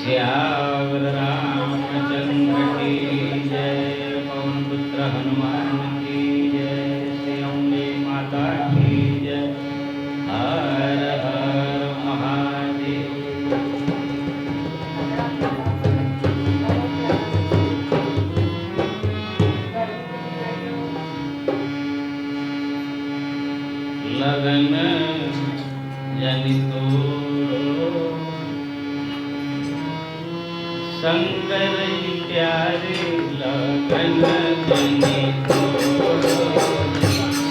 श्यावर रामचंद्र की जय, पवन पुत्र हनुमान की जय, श्री अम्बे माता की जय। हर हर महादेव। लगन जनितो शंकर प्यारे, लगन जनितो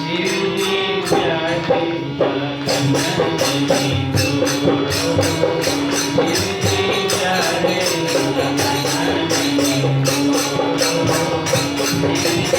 शिव जी प्यारे, लगन जनितो शिव जी प्यारे, लगन जनितो शिव जी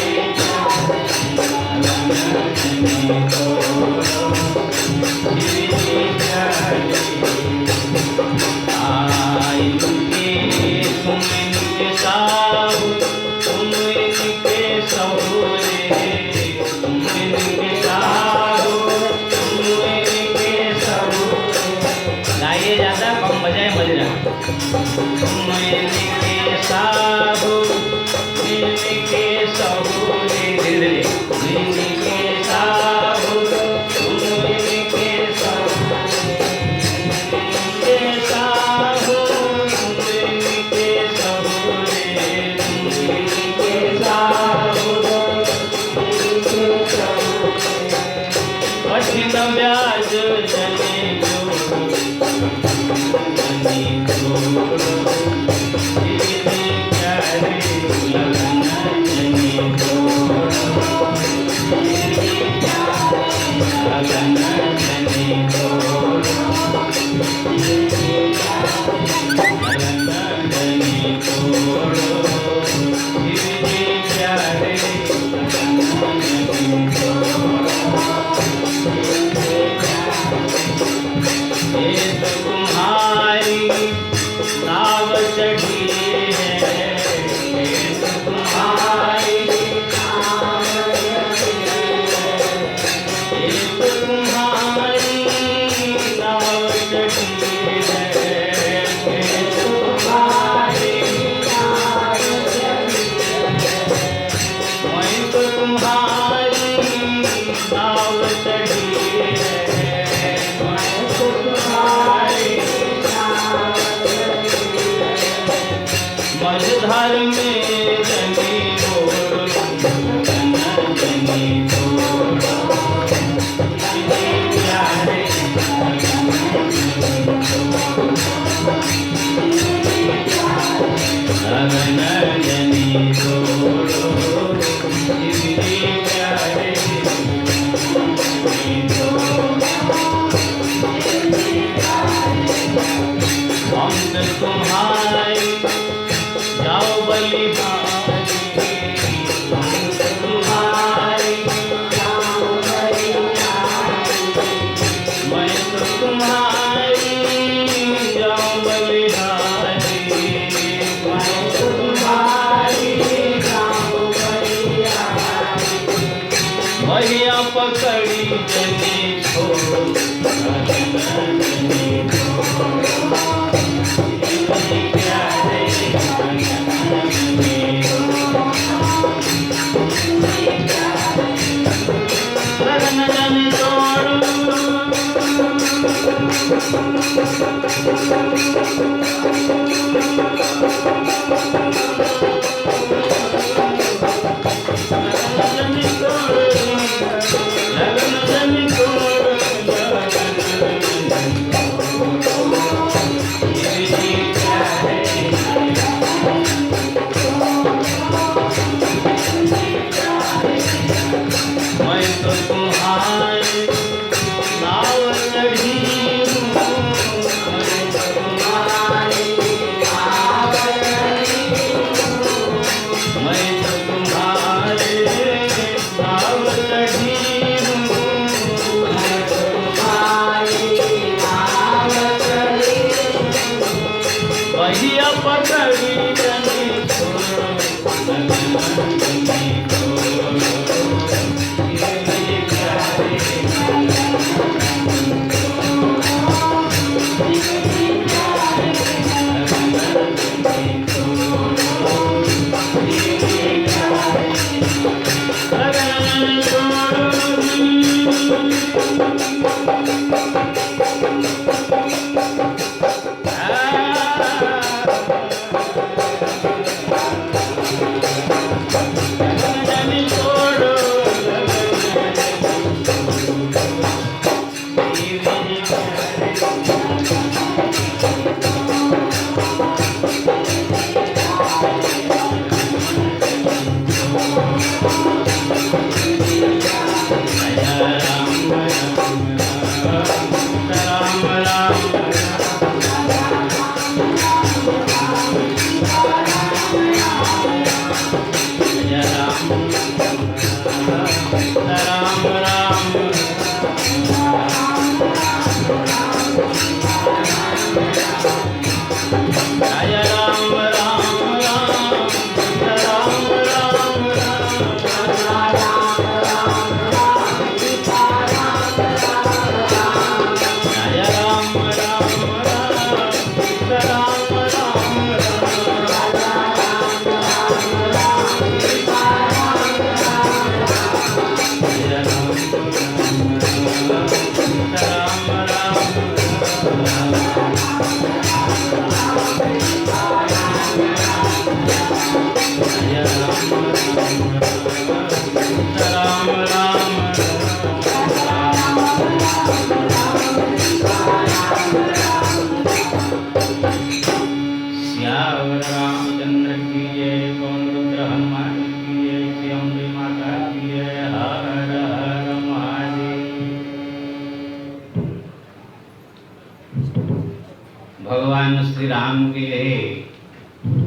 भगवान श्री राम की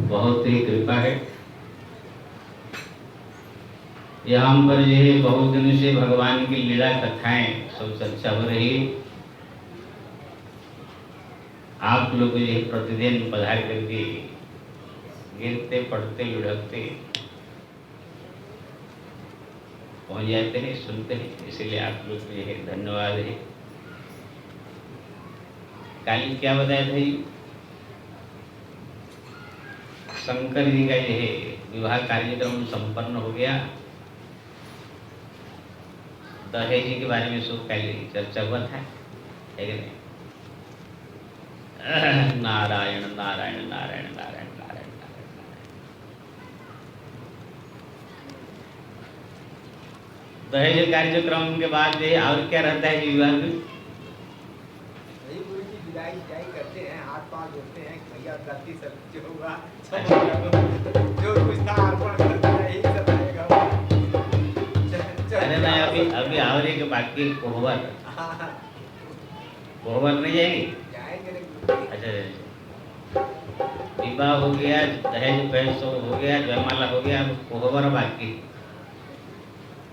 बहुत ही कृपा है। यहाँ पर ये बहुत दिन से भगवान की लीला कथाएं सब चर्चा हो रही। आप लोग ये प्रतिदिन पधार करके गिरते पढ़ते लुढ़कते पहुंच जाते हैं, सुनते हैं, इसलिए आप लोग को ये धन्यवाद है। कल क्या बताया था, शंकर जी का यह विवाह कार्यक्रम संपन्न हो गया। दहेज के बारे में सब पहले चर्चा हुआ था, है कि नहीं? नारायण नारायण नारायण नारायण नारायण नारायण। दहेज कार्यक्रम के बाद और क्या रहता है विवाह में? करते हैं, हाथ पांव धोते हैं, भैया गलती सब जो होगा जो कुछ था अर्पण करता है, यही सब रहेगा। अरे नहीं, अभी और एक बाकी कोहबर नहीं जाएगी? अच्छा, विवाह हो गया, दहेज पैसों हो गया, जयमाला हो गया, अब कोहबर बाकी।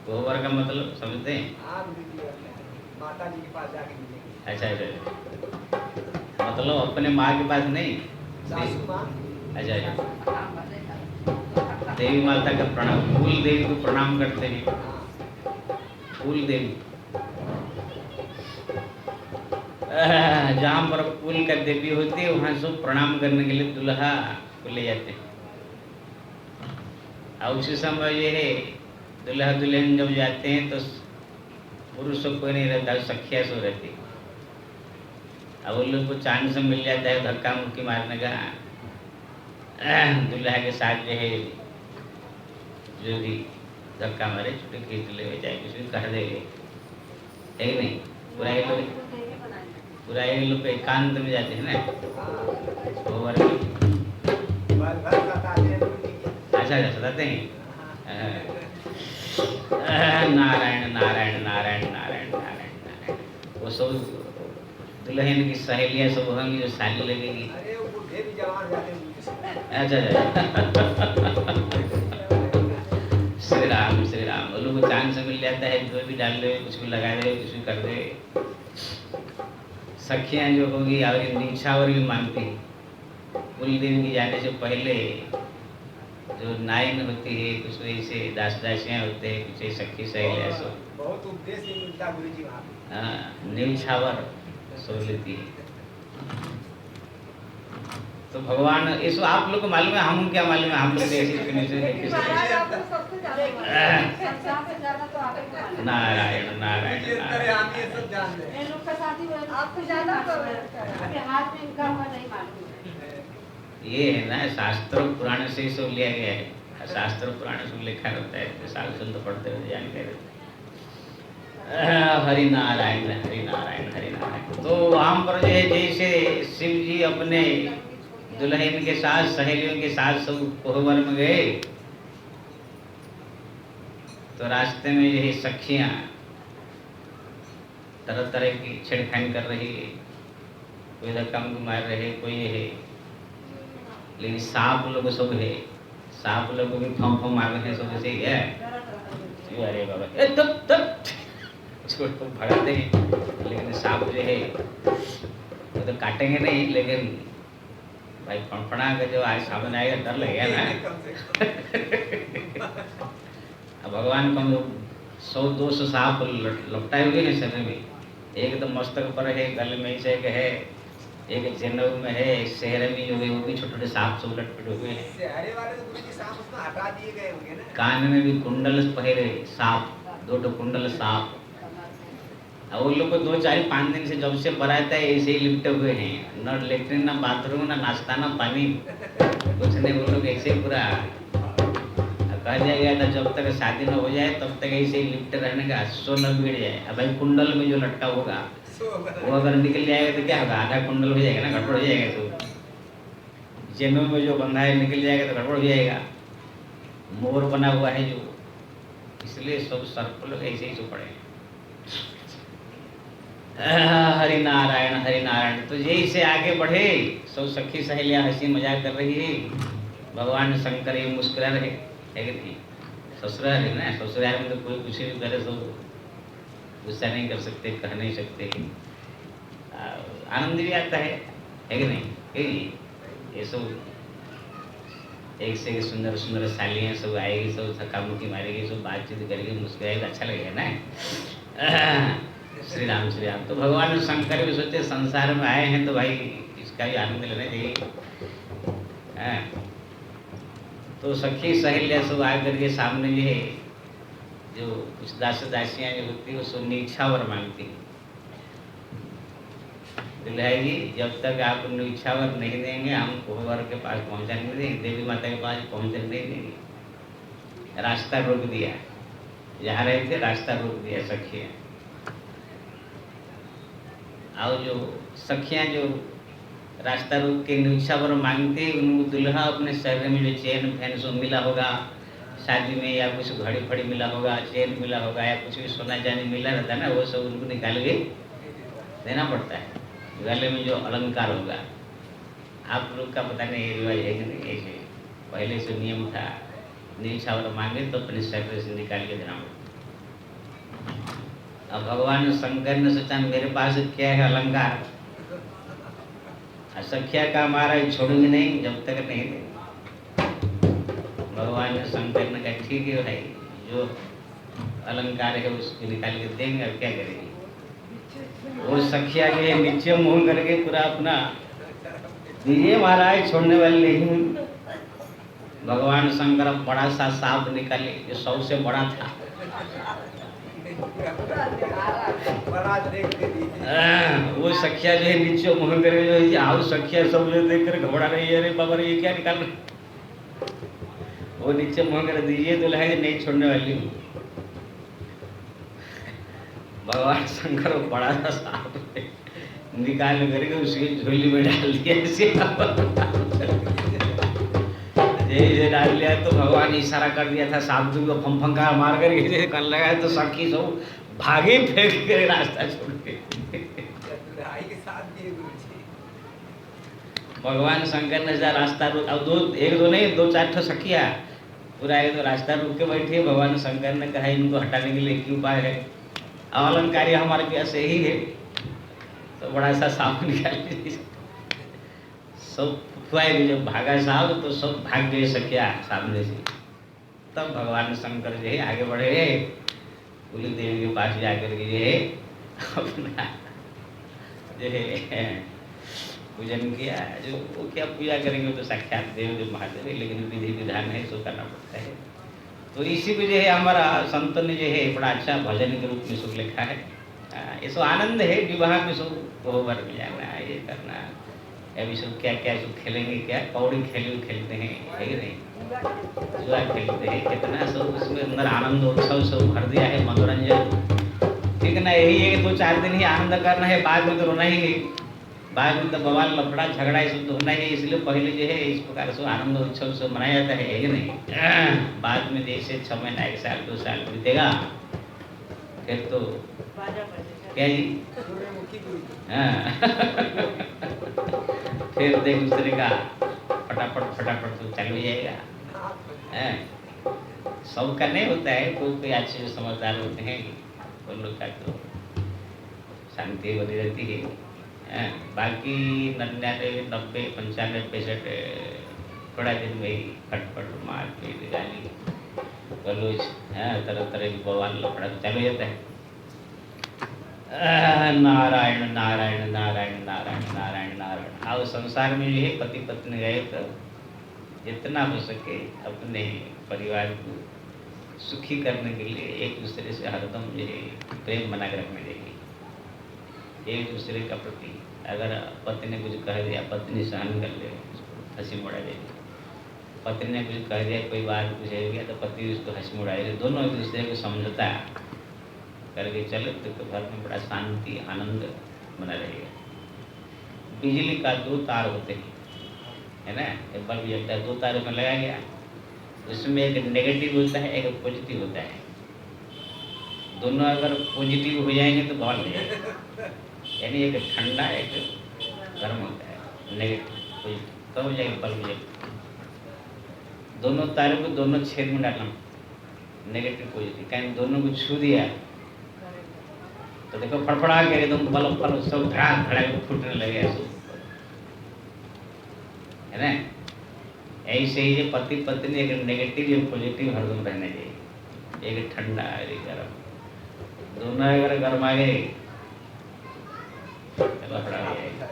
कोहबर का मतलब समझते हैं? माता जी के पास जाके मिलेंगे। अच्छा, मतलब अपने माँ के पास नहीं, सासू माँ। अच्छा, देवी माता का प्रणाम, कुल देवी को प्रणाम करते हैं। कुल देवी जहाँ पर कुल का देवी होती है वहाँ सब प्रणाम करने के लिए दुल्हा को ले जाते हैं। और उसी समय ये है दुल्हा दुल्हन जब जाते हैं तो पुरुष कोई नहीं रहता, सखिया सो रहती। अब उन लोग को चांद से मिल जाता है धक्का मुक्की मारने का, दुल्हा के साथ जो है जो भी धक्का मारे छुट्टी खींच ले जाए, कुछ भी कर दे, है कि नहीं? पूरा ये लोग एकांत में जाते हैं ना। अच्छा सताते हैं। नारायण नारायण नारायण नारायण नारायण नारायण। वो सब दुल्हन की सहेलियाँ सब होंगी जो साली लगेगी। अच्छा श्री राम श्री राम। वो लोग को चांद से मिल जाता है, जो भी डाल दे, कुछ भी लगा दे, कुछ भी कर दे। सखियाँ जो होगी और नीछावर भी मानती है। कुल दिन की जाने से पहले जो नाइन होती है, कुछ ऐसे दास दासियाँ होते हैं, कुछ सखी सहेलियाँ सब बहुत उपदेश भी मिलता है गुरुजी वहाँ। हाँ, नीछावर सो लेती है। तो भगवान इसको आप लोग को मालूम है, हम क्या मालूम है? हम लोग ऐसी नारायण नारायण ये है ना, शास्त्र पुराण से सब लिया गया है। शास्त्र पुराण से लिखा रहता है, साल संत पढ़ते हुए जानते रहते। हरि नारायण हरि नारायण हरि नारायण। तो वहाँ पर जो है जैसे शिव जी अपने दुल्हन के साथ सहेलियों के साथ सब कोहबर में गए, तो रास्ते में यही सखियाँ तरह तरह की छेड़खानी कर रही है, कोई धक्का मुक्की मार रहे, कोई है, लेकिन सांप लोग सब है, सांप लोग भी फम मार रहे हैं सब, ऐसे ही है। अरे बाबा तब तब उसको तो भगाते हैं, लेकिन सांप जो है वो तो काटेंगे नहीं, लेकिन भाई फड़फड़ा का जो आज सामने आएगा डर लगेगा ना। अब भगवान को 100-200 सांप लपटाए हुए हैं शरीर में। एक तो मस्तक पर है, गले में से है, एक जनेऊ में है, एक शहर में जो है वो भी छोटे छोटे सांप सब लटपट हुए हैं। शहरे वाले तो गुरुजी सांप उसमें हटा दिए गए होंगे ना। कान में भी कुंडल पहरे सांप, 2 कुंडल सांप। और वो लोग को 2-4-5 दिन से जब से बराता है ऐसे ही लिपटे हुए हैं, न लेटरिन न बाथरूम न नाश्ता न पानी, कुछ नहीं। वो लोग ऐसे पूरा कहा जाएगा था जब तक शादी न हो जाए तब तक ऐसे ही लिपटे रहने का, सो न बिगड़ जाए। अब भाई कुंडल में जो लटका होगा वो अगर निकल जाएगा तो क्या होगा? आधा कुंडल हो जाएगा ना, गड़बड़ हो जाएगा। तो जनेऊ में जो बंधा है निकल जाएगा तो गड़बड़ हो जाएगा। मोर बना हुआ है जो, इसलिए सब सर्प लोग ऐसे ही सो पड़े। हरि नारायण। तो यही से आगे बढ़े, सब सखी सहेलियां हंसी मजाक कर रही है, भगवान शंकर ये मुस्कुरा रहे, है कि नहीं? ससुराल है ना, ससुराल में तो कोई कुछ भी करे तो गुस्सा नहीं कर सकते, कह नहीं सकते, आनंद भी आता है कि नहीं? ये सब एक से एक सुंदर सुंदर सालियाँ सब आएगी, सब थका मुक्की मारेगी, सब बातचीत करेगी, मुस्कुराएगी, अच्छा लगेगा ना। श्री राम। तो भगवान शंकर भी सोचते संसार में आए हैं तो भाई इसका भी आनंद लेना चाहिए। तो सखी सहेलियाँ सब आकर के सामने जो है, जो कुछ दास दासियाँ जो होती है वो सब नीछावर मांगती है। दुल्हा जी जब तक आप नीछावर नहीं देंगे हम कोहबर के पास पहुँचने नहीं देंगे, देवी माता के पास पहुँचने नहीं देंगे। रास्ता रोक दिया, जहाँ रहे थे रास्ता रोक दिया सखियाँ। और जो सखियाँ जो रास्ता रोक के नीछावर मांगते, उनको दुल्हा अपने शरीर में जो चेन फैन सब मिला होगा शादी में, या कुछ घड़ी फड़ी मिला होगा, चेन मिला होगा, या कुछ भी सोना चांदी मिला रहता है ना, वो सब उनको निकाल के देना पड़ता है। गले में जो अलंकार होगा, आप लोग का पता नहीं ये रिवाज है कि नहीं, ऐसे पहले से नियम था, नीछावर मांगे तो अपने शरीर से निकाल के देना पड़ता। अब भगवान शंकर ने सोचा मेरे पास क्या है अलंकार, सख्या का हमारा छोड़ूंगी नहीं जब तक नहीं दे। भगवान शंकर ने कहा ठीक है भाई, जो अलंकार है उसको निकाल के देंगे, और क्या करेंगे। और सखिया के नीचे मुंह करके पूरा अपना दीजिए महाराज, छोड़ने वाले नहीं हूँ। भगवान शंकर बड़ा सा सांप निकाले जो सबसे बड़ा था, वो सखिया जो है नीचे मुंह करके जो है, आओ सखिया सब जो देख कर घबरा रही है, अरे बाबा ये क्या निकाल रहे। वो नीचे मुंह कर दीजिए तो लगे नहीं छोड़ने वाली हूँ। भगवान शंकर बड़ा सा सांप निकाल करके उसकी झोली में डाल दिया, जैसे डाल लिया तो भगवान ने इशारा कर दिया था सांप को फंफंकार मार करके जैसे कर लगा, तो सखी सब भागे फेंक के रास्ता छोड़ के। भगवान शंकर ने रास्ता रोक, अब एक दो नहीं 2-4 सखिया पूरा एक तो रास्ता रोक के बैठी है। भगवान शंकर ने कहा इनको हटाने के लिए क्या उपाय है, अलंकारी हमारे पास यही है। तो बड़ा सा सांप निकाल सब फुआई, जब भागा सांप तो सब भाग गए सखिया सामने से। तब भगवान शंकर जो है आगे बढ़े, कुली देवी के पास जाकर के जो है अपना जो है पूजन किया। जो वो क्या पूजा करेंगे तो साक्षात देव जो महादेव है, लेकिन विधि विधान है तो करना पड़ता है। तो इसी को जो है हमारा संतों ने जो है बड़ा अच्छा भजन के रूप में सब लिखा है। ये सब आनंद है, विवाह में सब कोहबर में जाना, ये करना, अभी सब क्या क्या सब खेलेंगे, क्या कौड़ी खेलते हैं, है कि नहीं, जुआ खेलते हैं, कितना सब उसमें अंदर आनंद उत्सव सब भर दिया है, मनोरंजन। ठीक है ना, यही 1-2-4 दिन ही आनंद करना है, बाद में तो रोना ही है, बाद में तो बवाल लफड़ा झगड़ा ये सब तो होना ही है। इसलिए पहले जो है इस प्रकार से आनंद उत्सव सब मनाया जाता है कि नहीं। बाद में जैसे 6 महीना 1 साल 2 साल बीतेगा फिर तो क्या जी, फिर देख दूसरे का फटाफट तो चालू हो जाएगा। सबका नहीं होता है, कोई अच्छे समझदार होते हैं, उन लोग का तो शांति बनी रहती है। बाकी 99, 90, 95, 65 थोड़ा दिन में ही खटपट मारपीट गाली गलौज तरह तरह की बवाल लफड़ा चालू जाता है। नारायण नारायण नारायण नारायण नारायण नारायण। और संसार में जो है पति पत्नी रहे तो जितना हो सके अपने परिवार को सुखी करने के लिए एक दूसरे से हरदम जो है प्रेम बना के रखने देंगे। एक दूसरे का प्रति अगर पति ने कुछ कह दिया, पत्नी सहन कर ले, हंसी मुड़ा देगी। पत्नी ने कुछ कह दिया, कोई बात कुछ हो गया तो पति उसको हंसी मुड़ाएगी। दोनों एक दूसरे को समझौता करके चले तो घर में बड़ा शांति आनंद बना रहेगा। बिजली का 2 तार होते हैं, है ना, एक बल्ब जलता है, 2 तारों में लगाया गया, उसमें एक नेगेटिव होता है एक पॉजिटिव होता है। दोनों अगर पॉजिटिव हो जाएंगे तो बॉल है, यानी एक ठंडा एक गर्म होता है, नेगेटिव तब हो जाएगा बल्ब जल। दोनों तारों को दोनों छेद में डालना, नेगेटिव पॉजिटिव, कहीं दोनों को छू दिया तो देखो फड़फड़ा के एकदम बल्ब पर सब धड़ाक धड़ाक फूटने लगे ऐसे, है ना। ऐसे ही जो पति पत्नी एक नेगेटिव एक पॉजिटिव हरदम रहने चाहिए, एक ठंडा एक गर्म, दोनों अगर गर्म आ गए लफड़ा हो जाएगा।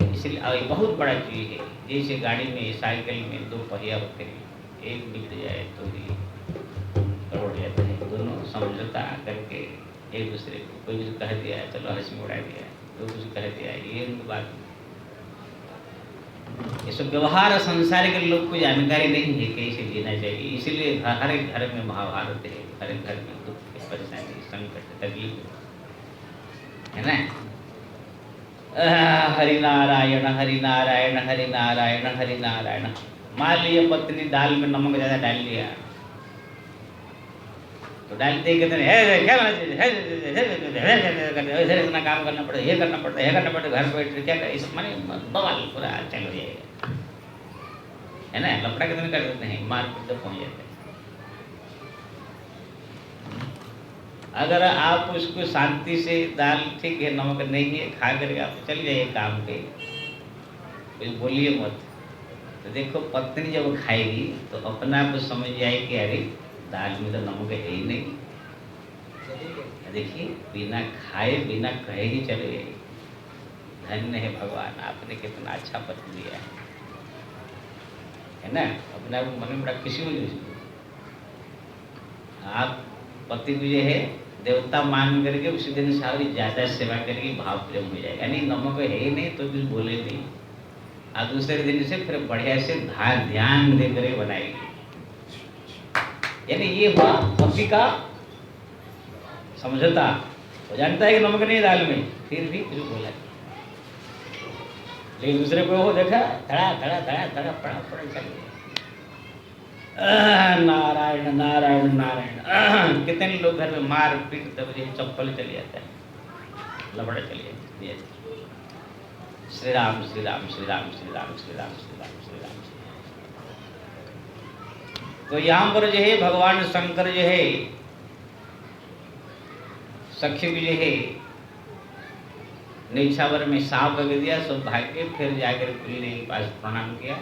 इसलिए ये बहुत बड़ा चीज़ है। जैसे गाड़ी में साइकिल में दो पहिया होते हैं, एक बिगड़ जाए तो ही गड़बड़ जाता है। दोनों समझौता करके एक दूसरे को, कोई कुछ कह दिया चलो हंसी में उड़ा दिया, कोई कुछ कह दिया, ये उनकी बात। ये सब व्यवहार संसार के लोग को जानकारी नहीं है कैसे जीना चाहिए। इसीलिए हर एक घर में महाभारत है, हर एक घर में दुख परेशानी संकट तकलीफ, है ना। हरि नारायण हरि नारायण हरि नारायण हरि नारायण। मान लिया पत्नी दाल में नमक ज़्यादा डाल दिया तो डालते ही कहते हैं क्या इतना काम करना पड़ता है, ये करना पड़ता है, ये करना पड़ता है, घर बैठ क्या इस माने बवाल पूरा चल हो जाएगा, है ना। लफड़ा कितने कर देते हैं, मार पीट तक पहुँच जाते हैं। अगर आप उसको शांति से दाल ठीक है नमक नहीं है खा करके आप चल जाइए काम पे, कुछ बोलिए मत, तो देखो पत्नी जब खाएगी तो अपने आप समझ जाए कि अरे दाल में तो नमक है ही नहीं। देखिए बिना खाए बिना कहे ही चले गए। धन्य है भगवान, आपने कितना अच्छा पति दिया है ना। अपने आप मन में बड़ा खुशी हुई उसको। आप पति को जो है देवता मान करके उसी दिन सारी ज़्यादा सेवा करके भाव प्रेम हो जाएगा। नहीं नमक है ही नहीं तो कुछ बोले नहीं, और दूसरे दिन से फिर बढ़िया से ध्यान दे कर बनाएगी। यानी ये हुआ पति का समझौता। वो जानता है कि नमक नहीं दाल में, फिर भी कुछ बोला, लेकिन दूसरे को वो देखा धड़ा धड़ा धड़ा धड़ा पड़ा पड़ा चल गया। नारायण नारायण नारायण। कितने लोग घर में मार पीट तब चप्पल चली जाता है, लबड़ा चली जाती है। श्री राम श्री राम श्री राम श्री राम श्री राम श्री राम श्री राम। तो यहाँ पर जो है भगवान शंकर जो है सखी को जो है नीछावर में सांप लग दिया, सब भाग के फिर जाकर कुली के पास प्रणाम किया,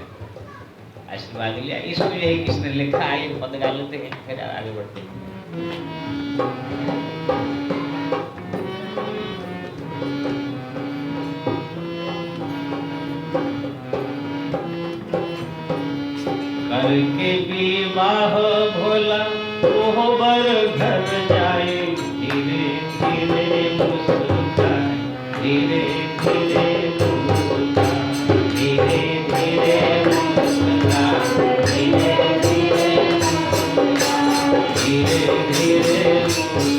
आशीर्वाद लिया। इसको जो है किसने लिखा है पद गा लेते हैं फिर आगे बढ़ते हैं। करके विवाह भोला वो बर घर जाए, धीरे धीरे मुस्कुराए, धीरे धीरे मुस्कुराए, धीरे धीरे मुस्कुराए, धीरे धीरे मुस्कुराए, धीरे धीरे मुस्कुराए,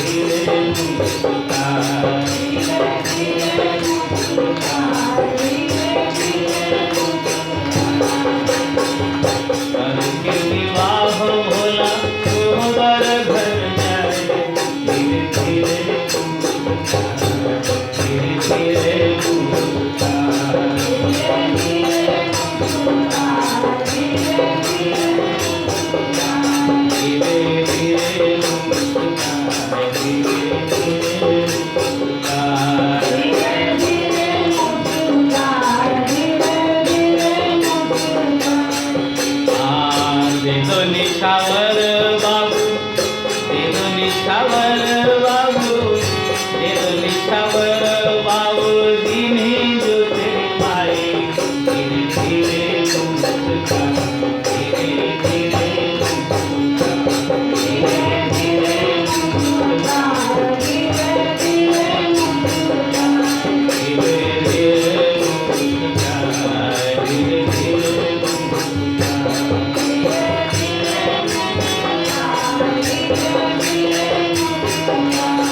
धीरे धीरे मुस्कुराए, धीरे धीरे मुस्कुराए। करके विवाह भोला वो बर घर जाए, धीरे धीरे धीरे धीरे निछावर बाबू दे दो निछावर बाबू दे दो निछावर बाबू दीन्ही जो तेरे भाई, धीरे धीरे मुस्कुरा, धीरे धीरे मुस्कुरा, धीरे धीरे मुस्कुरा, धीरे धीरे मुस्कुरा, धीरे धीरे मुस्कुरा, धीरे धीरे मुस्कुरा।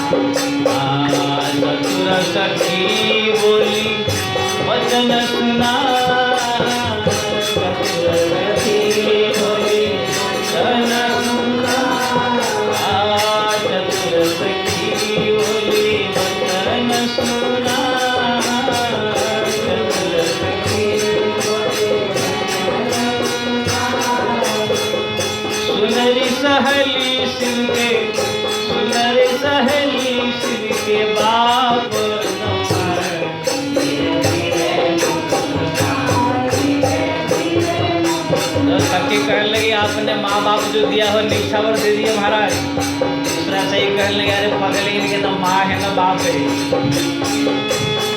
माँ बाप जो दिया हो निछावर दे दिए महाराज। दूसरा सही कहने लगे अरे पगले इनके न माँ है न बाप है।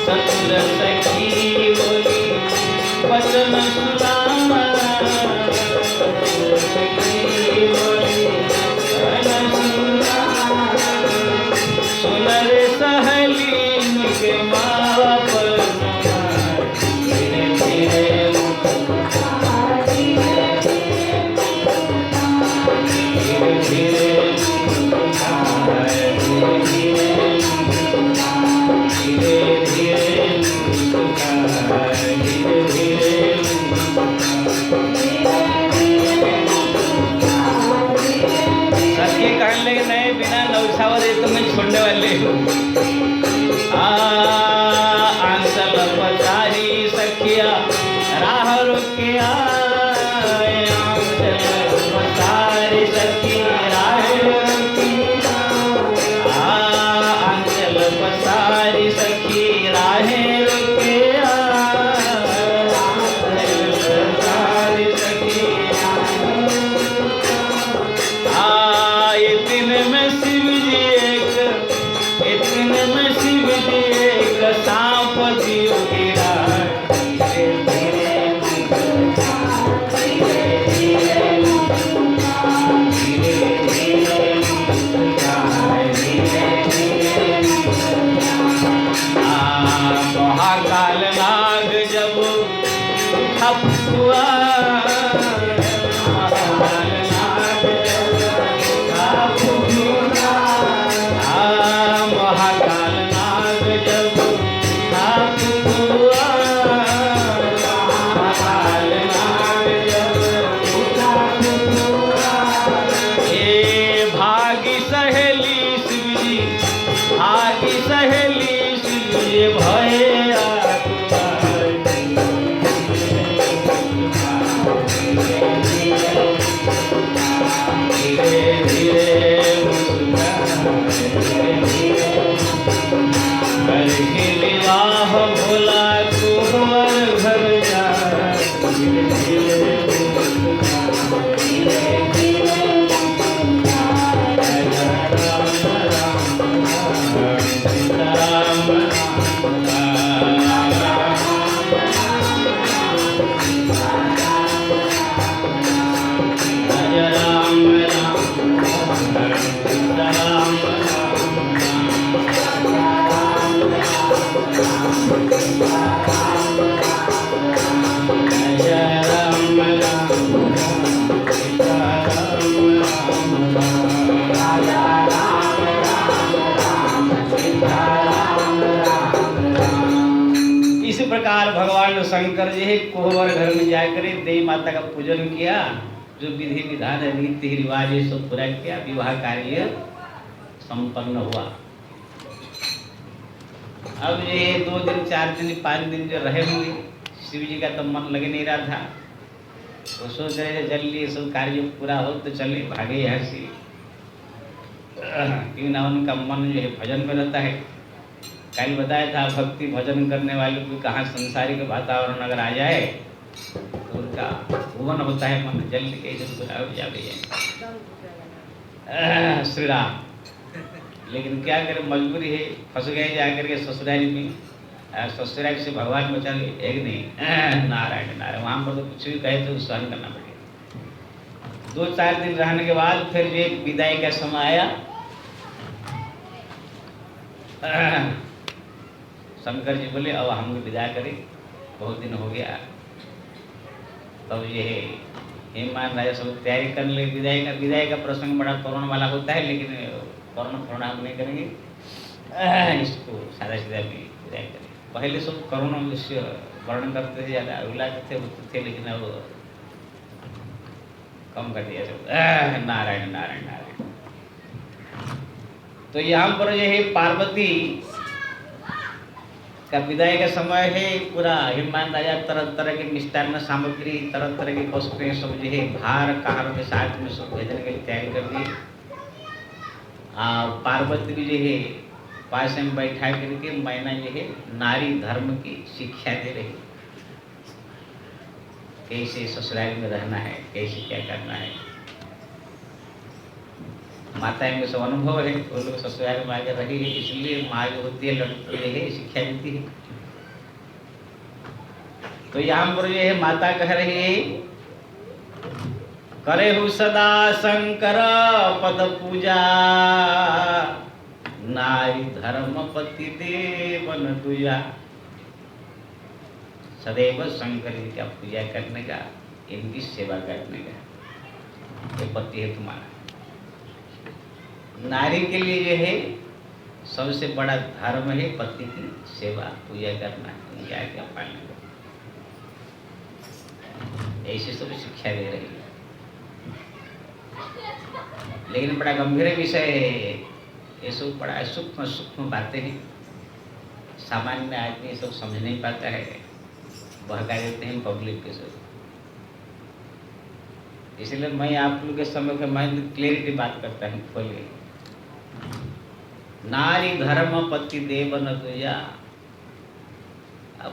चतुर सखी बोली वचन सुना, सुन रे सहेली इनके माँ बाप धीरे धीरे कहने लगे नहीं बिना नौछावर तुम्हें छोड़ने वाले हो। आंचल पचारी सखिया राह रुके आए, आंचल पचारी सखी राह रुके आंचल पचारी सखी राह रुके सांप दियो गिरा महाकाल नाग जब ठप हुआ, महाकाल नाग जब ठप हुआ, महाकाल नाग जब ठप हुआ, महाकाल नाग जब ठप हुआ। हे भागी सहेली शिवजी, भागी सहेली शिवजी भय धीरे धीरे करके विवाह भोला कुंवर घर जा, धीरे धीरे इसी प्रकार भगवान शंकर जी है कोहबर घर में जाकर देवी माता का पूजन किया, जो विधि विधान रीति रिवाज ये सब पूरा किया, विवाह कार्य संपन्न हुआ। अब ये 2 दिन 4 दिन 5 दिन जो रहे होंगे, शिव जी का तो मन लगे नहीं रहा था, वो सोच रहे थे जल्दी ये सब कार्य पूरा हो तो चले भागे यहाँ से, क्यों ना उनका मन जो है भजन में रहता है। कल बताया था भक्ति भजन करने वालों को कहाँ संसारिक वातावरण अगर आ जाए तो उनका भुवन होता है, मन जल्दी कैसे पूरा हो जाए श्री राम। लेकिन क्या करें, मजबूरी है, फंस गए जाकर के ससुराल में। ससुराल से भगवान बचा ले एक नहीं, नारायण नारायण, वहाँ पर तो कुछ भी कहे तो सहन करना पड़ेगा। 2-4 दिन रहने के बाद फिर जो विदाई का समय आया, शंकर जी बोले अब हमको विदा करें, बहुत दिन हो गया। तब ये हेमान राजा सब तैयारी करने लगे विदाई का प्रसंग बड़ा करुण वाला होता है, लेकिन करुण हम नहीं करेंगे, इसको सादा सीधा भी विदाई करें। पहले सब करुण विषय वर्णन करते थे, ज़्यादा उल्लाते थे होते थे, लेकिन अब कम कर दिया सब। नारायण नारायण नारायण। तो यहाँ पर जो है पार्वती का विदाई का समय है, पूरा हिमान राजा तरह तरह के मिष्टान्न सामग्री, तरह तरह की वस्तुएं सब जो है भार कार के साथ में सब भेजने के लिए तैयारी कर दी। पार्वती भी जो है पास में बैठा करके मैना जो है नारी धर्म की शिक्षा दे रही, कैसे ससुराल में रहना है, कैसे क्या करना है। माताएं में सब अनुभव है, वो लोग ससुराल में आगे रही है, इसलिए माँ जो होती है लड़की है शिक्षा देती है। तो यहाँ पर जो है माता कह रही है, करे हु सदा शंकर पद पूजा, नारी धर्म पति देवन दुजा। सदैव शंकर जी का पूजा करने का, इनकी सेवा करने का, ये पति है तुम्हारा। नारी के लिए जो है सबसे बड़ा धर्म है पति की सेवा पूजा करना, उनके आज्ञा पालन करना। ऐसी सब शिक्षा दे रही है। लेकिन बड़ा गंभीर विषय है ये सब, बड़ा सूक्ष्म सूक्ष्म बातें हैं, सामान्य आदमी सब समझ नहीं पाता है, बहका देते हैं पब्लिक के सब। इसलिए मैं आप लोग के समय पे मैं क्लियरिटी बात करता हूँ खोल के। नारी धर्म पति देवन दुजा।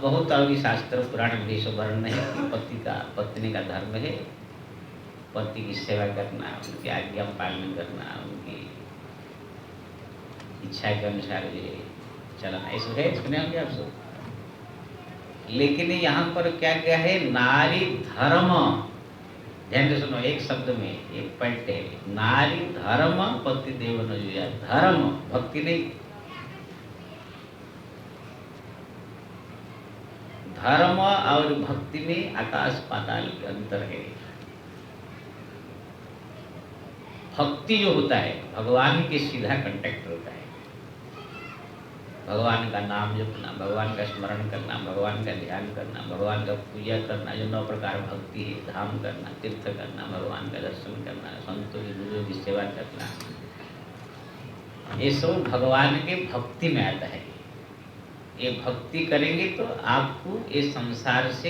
बहुत अभी शास्त्र पुराण भी सब वर्णन है कि पति का, पत्नी का धर्म है पति की सेवा करना, उनकी आज्ञा पालन करना, उनकी इच्छा के अनुसार ये चलना, ऐसा है, सुने होंगे आप सब। लेकिन यहाँ पर क्या क्या है, नारी धर्म, ध्यान से सुनो, एक शब्द में एक पॉइंट है, नारी धर्म पति देवन दुजा। धर्म भक्ति नहीं, धर्म और भक्ति में आकाश पाताल के अंतर है। भक्ति जो होता है भगवान के सीधा कांटेक्ट होता है, भगवान का नाम जपना, भगवान का स्मरण करना, भगवान का ध्यान करना, भगवान का पूजा करना, जो 9 प्रकार भक्ति है, धाम करना, तीर्थ करना, भगवान का दर्शन करना, संतों की गुरुओं की सेवा करना, ये सब भगवान के भक्ति में आता है। ये भक्ति करेंगे तो आपको इस संसार से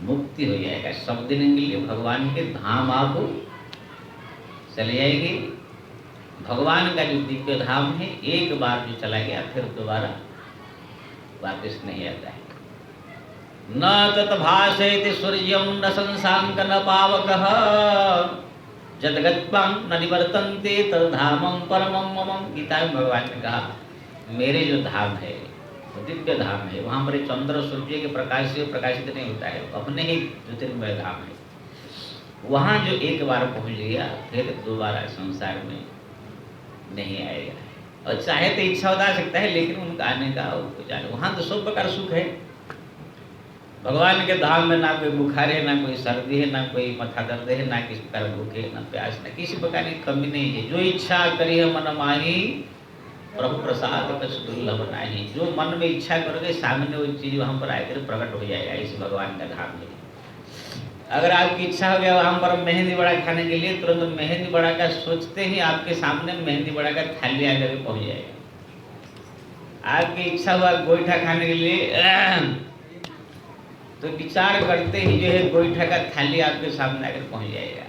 मुक्ति हो जाएगा। सब दिन के लिए भगवान के धाम आप चले जाएंगे। भगवान का जो दिव्य धाम है, एक बार जो चला गया फिर दोबारा वापस नहीं आता है। न तत् भाषयति सूर्यं न शंशांक न पावकः, यद् गत्वां न निवर्तन्ते तद् धामं परमं मम। गीता में भगवान ने कहा, मेरे जो धाम है वो दिव्य धाम है, वहाँ पर चंद्र सूर्य के प्रकाश से प्रकाशित नहीं होता है, अपने ही ज्योतिर्मय धाम है। वहाँ जो एक बार पहुँच गया फिर दोबारा संसार में नहीं आएगा। और चाहे तो इच्छा बता सकता है, लेकिन उनका आने का जाने, वहाँ तो सब प्रकार सुख है। भगवान के धाम में ना कोई बुखार है, ना कोई सर्दी है, ना कोई माथा दर्द है, ना किसी प्रकार भूख है, ना प्यास, ना किसी प्रकार की कमी नहीं है। जो इच्छा करी है मन माही, प्रभु प्रसाद कछ दुर्लभ नाही। जो मन में इच्छा करोगे सामने वो चीज वहाँ पर आकर प्रकट हो जाएगा। इस भगवान का धाम में अगर आपकी इच्छा हो गया वहाँ पर मेहंदी बड़ा खाने के लिए, तुरंत मेहंदी बड़ा का सोचते ही आपके सामने मेहंदी बड़ा का थाली आकर के पहुँच जाएगा। आपकी इच्छा हुआ गोईठा खाने के लिए तो विचार करते ही जो है गोईठा का थाली आपके सामने आकर पहुँच जाएगा।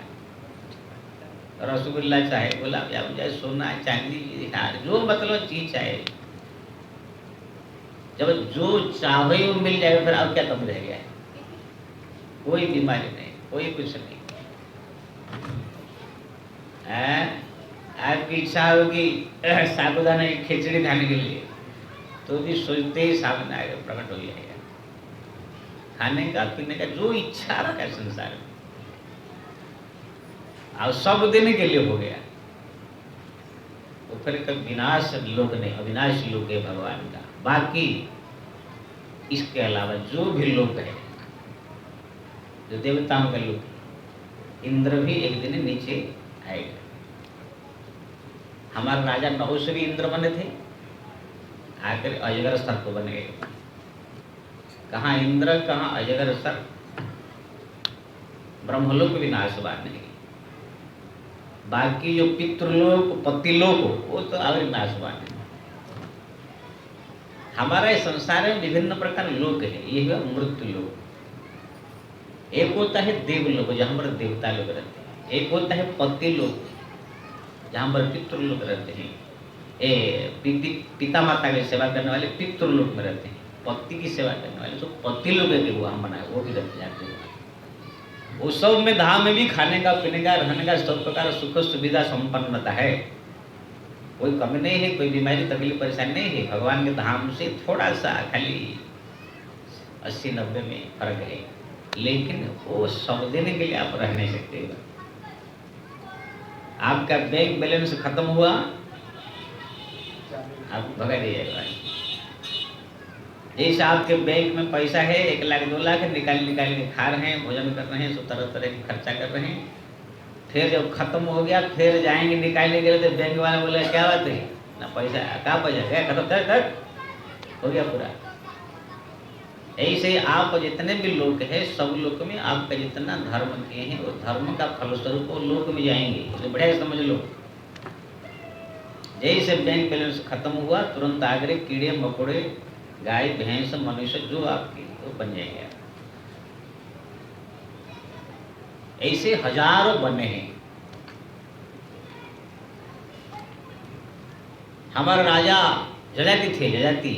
रसगुल्ला चाहे, गुलाब जामुन चाहे, सोना चांदी, हार, जो मतलब चीज चाहे, जब जो चाहे वो मिल जाएगा फिर आप क्या कम रह गया है? कोई बीमारी नहीं, कोई कुछ नहीं। आपकी इच्छा होगी साबुदाना की खिचड़ी खाने के लिए, तो भी सोचते ही सामने आएगा, प्रकट हो जाएगा। खाने का पीने का जो इच्छा आपका संसार में, और सब दिन के लिए हो गया। तो फिर कभी विनाश लोक नहीं, अविनाशी लोक है भगवान का। बाकी इसके अलावा जो भी लोक है, जो देवताओं का लोक है, इंद्र भी एक दिन नीचे आएगा। हमारे राजा नहुष भी इंद्र बने थे, आकर अजगर सर्प बन गए। कहाँ इंद्र, कहाँ अजगर सर्प। ब्रह्मलोक विनाशवान नहीं। बाकी जो पितृलोक पतिलोक वो तो और नाशवान है। हमारे संसार में विभिन्न प्रकार लोक है। ये है मृत्यु लोक। एक होता है देवलोक जहाँ पर देवता लोग रहते हैं, एक होता है पतिलोक जहाँ पर पितृलोक रहते हैं। पिता माता की सेवा करने वाले पितृलोक में रहते हैं, पति की सेवा करने वाले जो पतिलोक है वो हम बनाए वो भी रहते जाते हैं। उस सब में धाम में भी खाने का, पीने का, रहने का सब प्रकार सुख सुविधा संपन्नता है, कोई कमी नहीं है, कोई बीमारी तकलीफ परेशानी नहीं है। भगवान के धाम से थोड़ा सा खाली 80-90 में फर्क है, लेकिन वो सब देने के लिए आप रह नहीं सकते। आपका बैंक बैलेंस खत्म हुआ, आप भगा दिया जाएगा। जैसे आपके बैंक में पैसा है 1 लाख 2 लाख निकाल के खा रहे हैं, भोजन कर रहे हैं, सब तरह तरह के खर्चा कर रहे हैं, फिर जब खत्म हो गया फिर जाएंगे निकालने के लिए तो बैंक वाला बोले क्या बात है ना, पैसा कहाँ पैसा गया, खत्म कर हो गया पूरा। ऐसे आप जितने भी लोग हैं सब लोग में आपका जितना धर्म किए हैं वो धर्म का फलस्वरूप वो लोग में जाएंगे, तो बढ़िया समझ लो। जैसे बैंक बैलेंस खत्म हुआ तुरंत आगरे कीड़े मकोड़े गाय भैंस मनुष्य जो आपके वो बन जाएंगे। ऐसे हजारों बने हैं। हमारा राजा जजाति थे, जजाति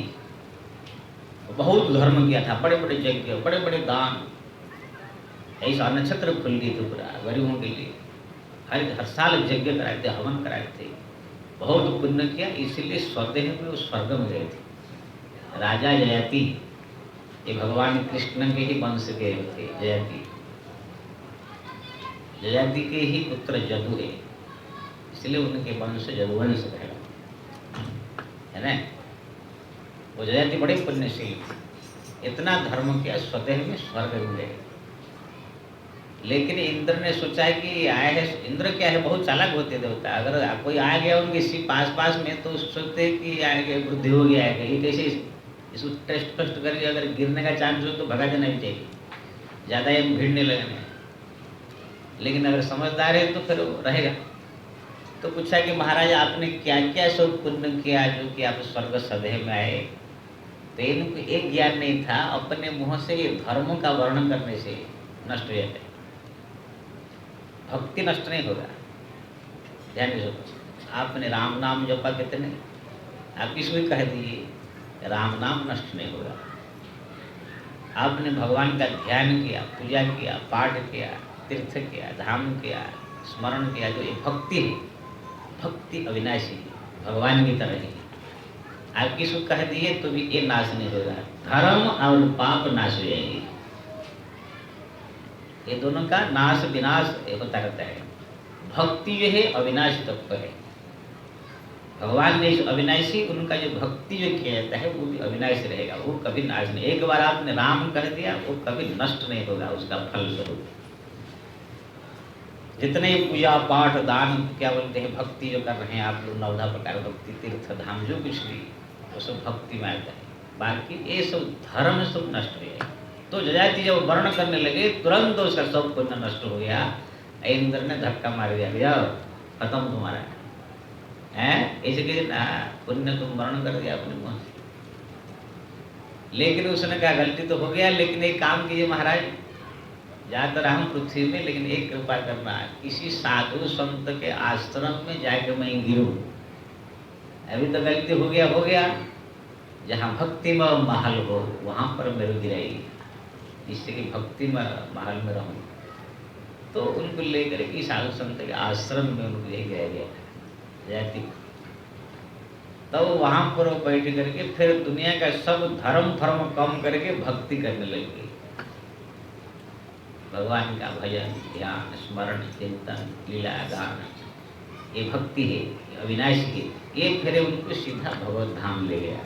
बहुत धर्म किया था, बड़े बड़े यज्ञ, बड़े बड़े दान, ऐसा नक्षत्र खुल गई थी पूरा गरीबों के लिए, हर साल यज्ञ कराए थे, हवन कराए थे, बहुत पुण्य किया, इसीलिए स्वदेह में वो स्वर्ग में गए थे। राजा जयति ये भगवान कृष्ण के ही वंश के थे। जयति के ही पुत्र जदु है, इसलिए उनके वंश जदुवंश है ना। वो जयति बड़े पुण्यशील थे, इतना धर्म किया, स्वदेह में स्वर्ग में गए। लेकिन इंद्र ने सोचा है कि आए है, इंद्र क्या है बहुत चालाक होते देवता, अगर कोई आ गया उनके पास में तो सोचते कि आगे वृद्धि हो गया है, ये कैसे इसको टेस्ट करके अगर गिरने का चांस हो तो भगा देना भी चाहिए, ज़्यादा ये भिड़ने लगने। लेकिन अगर समझदार है तो फिर रहेगा। तो पूछा कि महाराज आपने क्या क्या सब पुण्य किया जो कि आप स्वर्ग सदैव में आए। तो इनको एक ज्ञान नहीं था, अपने मुँह से ये धर्मों का वर्णन करने से नष्ट हो जाता है, भक्ति नष्ट नहीं होगा। ध्यान दीजिए, आपने राम नाम जपा कितने, आप किसी को कह दिए राम नाम नष्ट नहीं होगा। आपने भगवान का ध्यान किया, पूजा किया, पाठ किया, तीर्थ किया, धाम किया, स्मरण किया, जो ये भक्ति है, भक्ति अविनाशी है, भगवान की तरह है। आप किसी को कह दिए तो भी ये नाश नहीं होगा, धर्म और पाप नाश हो जाएंगे। ये दोनों का नाश विनाश होता रहता है। भक्ति जो है अविनाशी तत्व है, भगवान ने जो अविनाशी, उनका जो भक्ति जो किया जाता है वो भी अविनाशी रहेगा, वो कभी नाश नहीं। एक बार आपने राम कह दिया वो कभी नष्ट नहीं होगा, उसका फल स्वरूप। जितने पूजा पाठ दान क्या बोलते हैं भक्ति जो कर रहे हैं आप लोग, 9 प्रकार भक्ति तीर्थ धाम जो कुछ भी वो सब भक्ति में आता है, बाकी ये सब धर्म सब नष्ट हो जाएगा। तो जजाति जब वर्ण करने लगे तुरंत उसका सब पुण्य नष्ट हो गया। इंद्र ने धक्का मार दिया, खत्म तुम्हारा है, ऐसे कैसे पुण्य तुम वर्ण कर दिया अपने मुँह से। लेकिन उसने कहा गलती तो हो गया, लेकिन एक काम कीजिए महाराज, जाकर हम पृथ्वी में, लेकिन एक कृपा करना, किसी साधु संत के आश्रम में जाकर मैं गिरूं। अभी तो गलती हो गया, जहाँ भक्ति में महल हो वहाँ पर मेरे गिराएगी, जिससे कि भक्ति में महल में रहूं। तो उनको लेकर के साधु संत के आश्रम में उनको ले गया गया जाति। तब वहाँ पर वो बैठ करके फिर दुनिया का सब धर्म कम करके भक्ति करने लगे। भगवान का भजन ध्यान स्मरण चिंतन लीला गान, ये भक्ति है, ये अविनाशी है। ये फिर उनको सीधा भगवत धाम ले गया।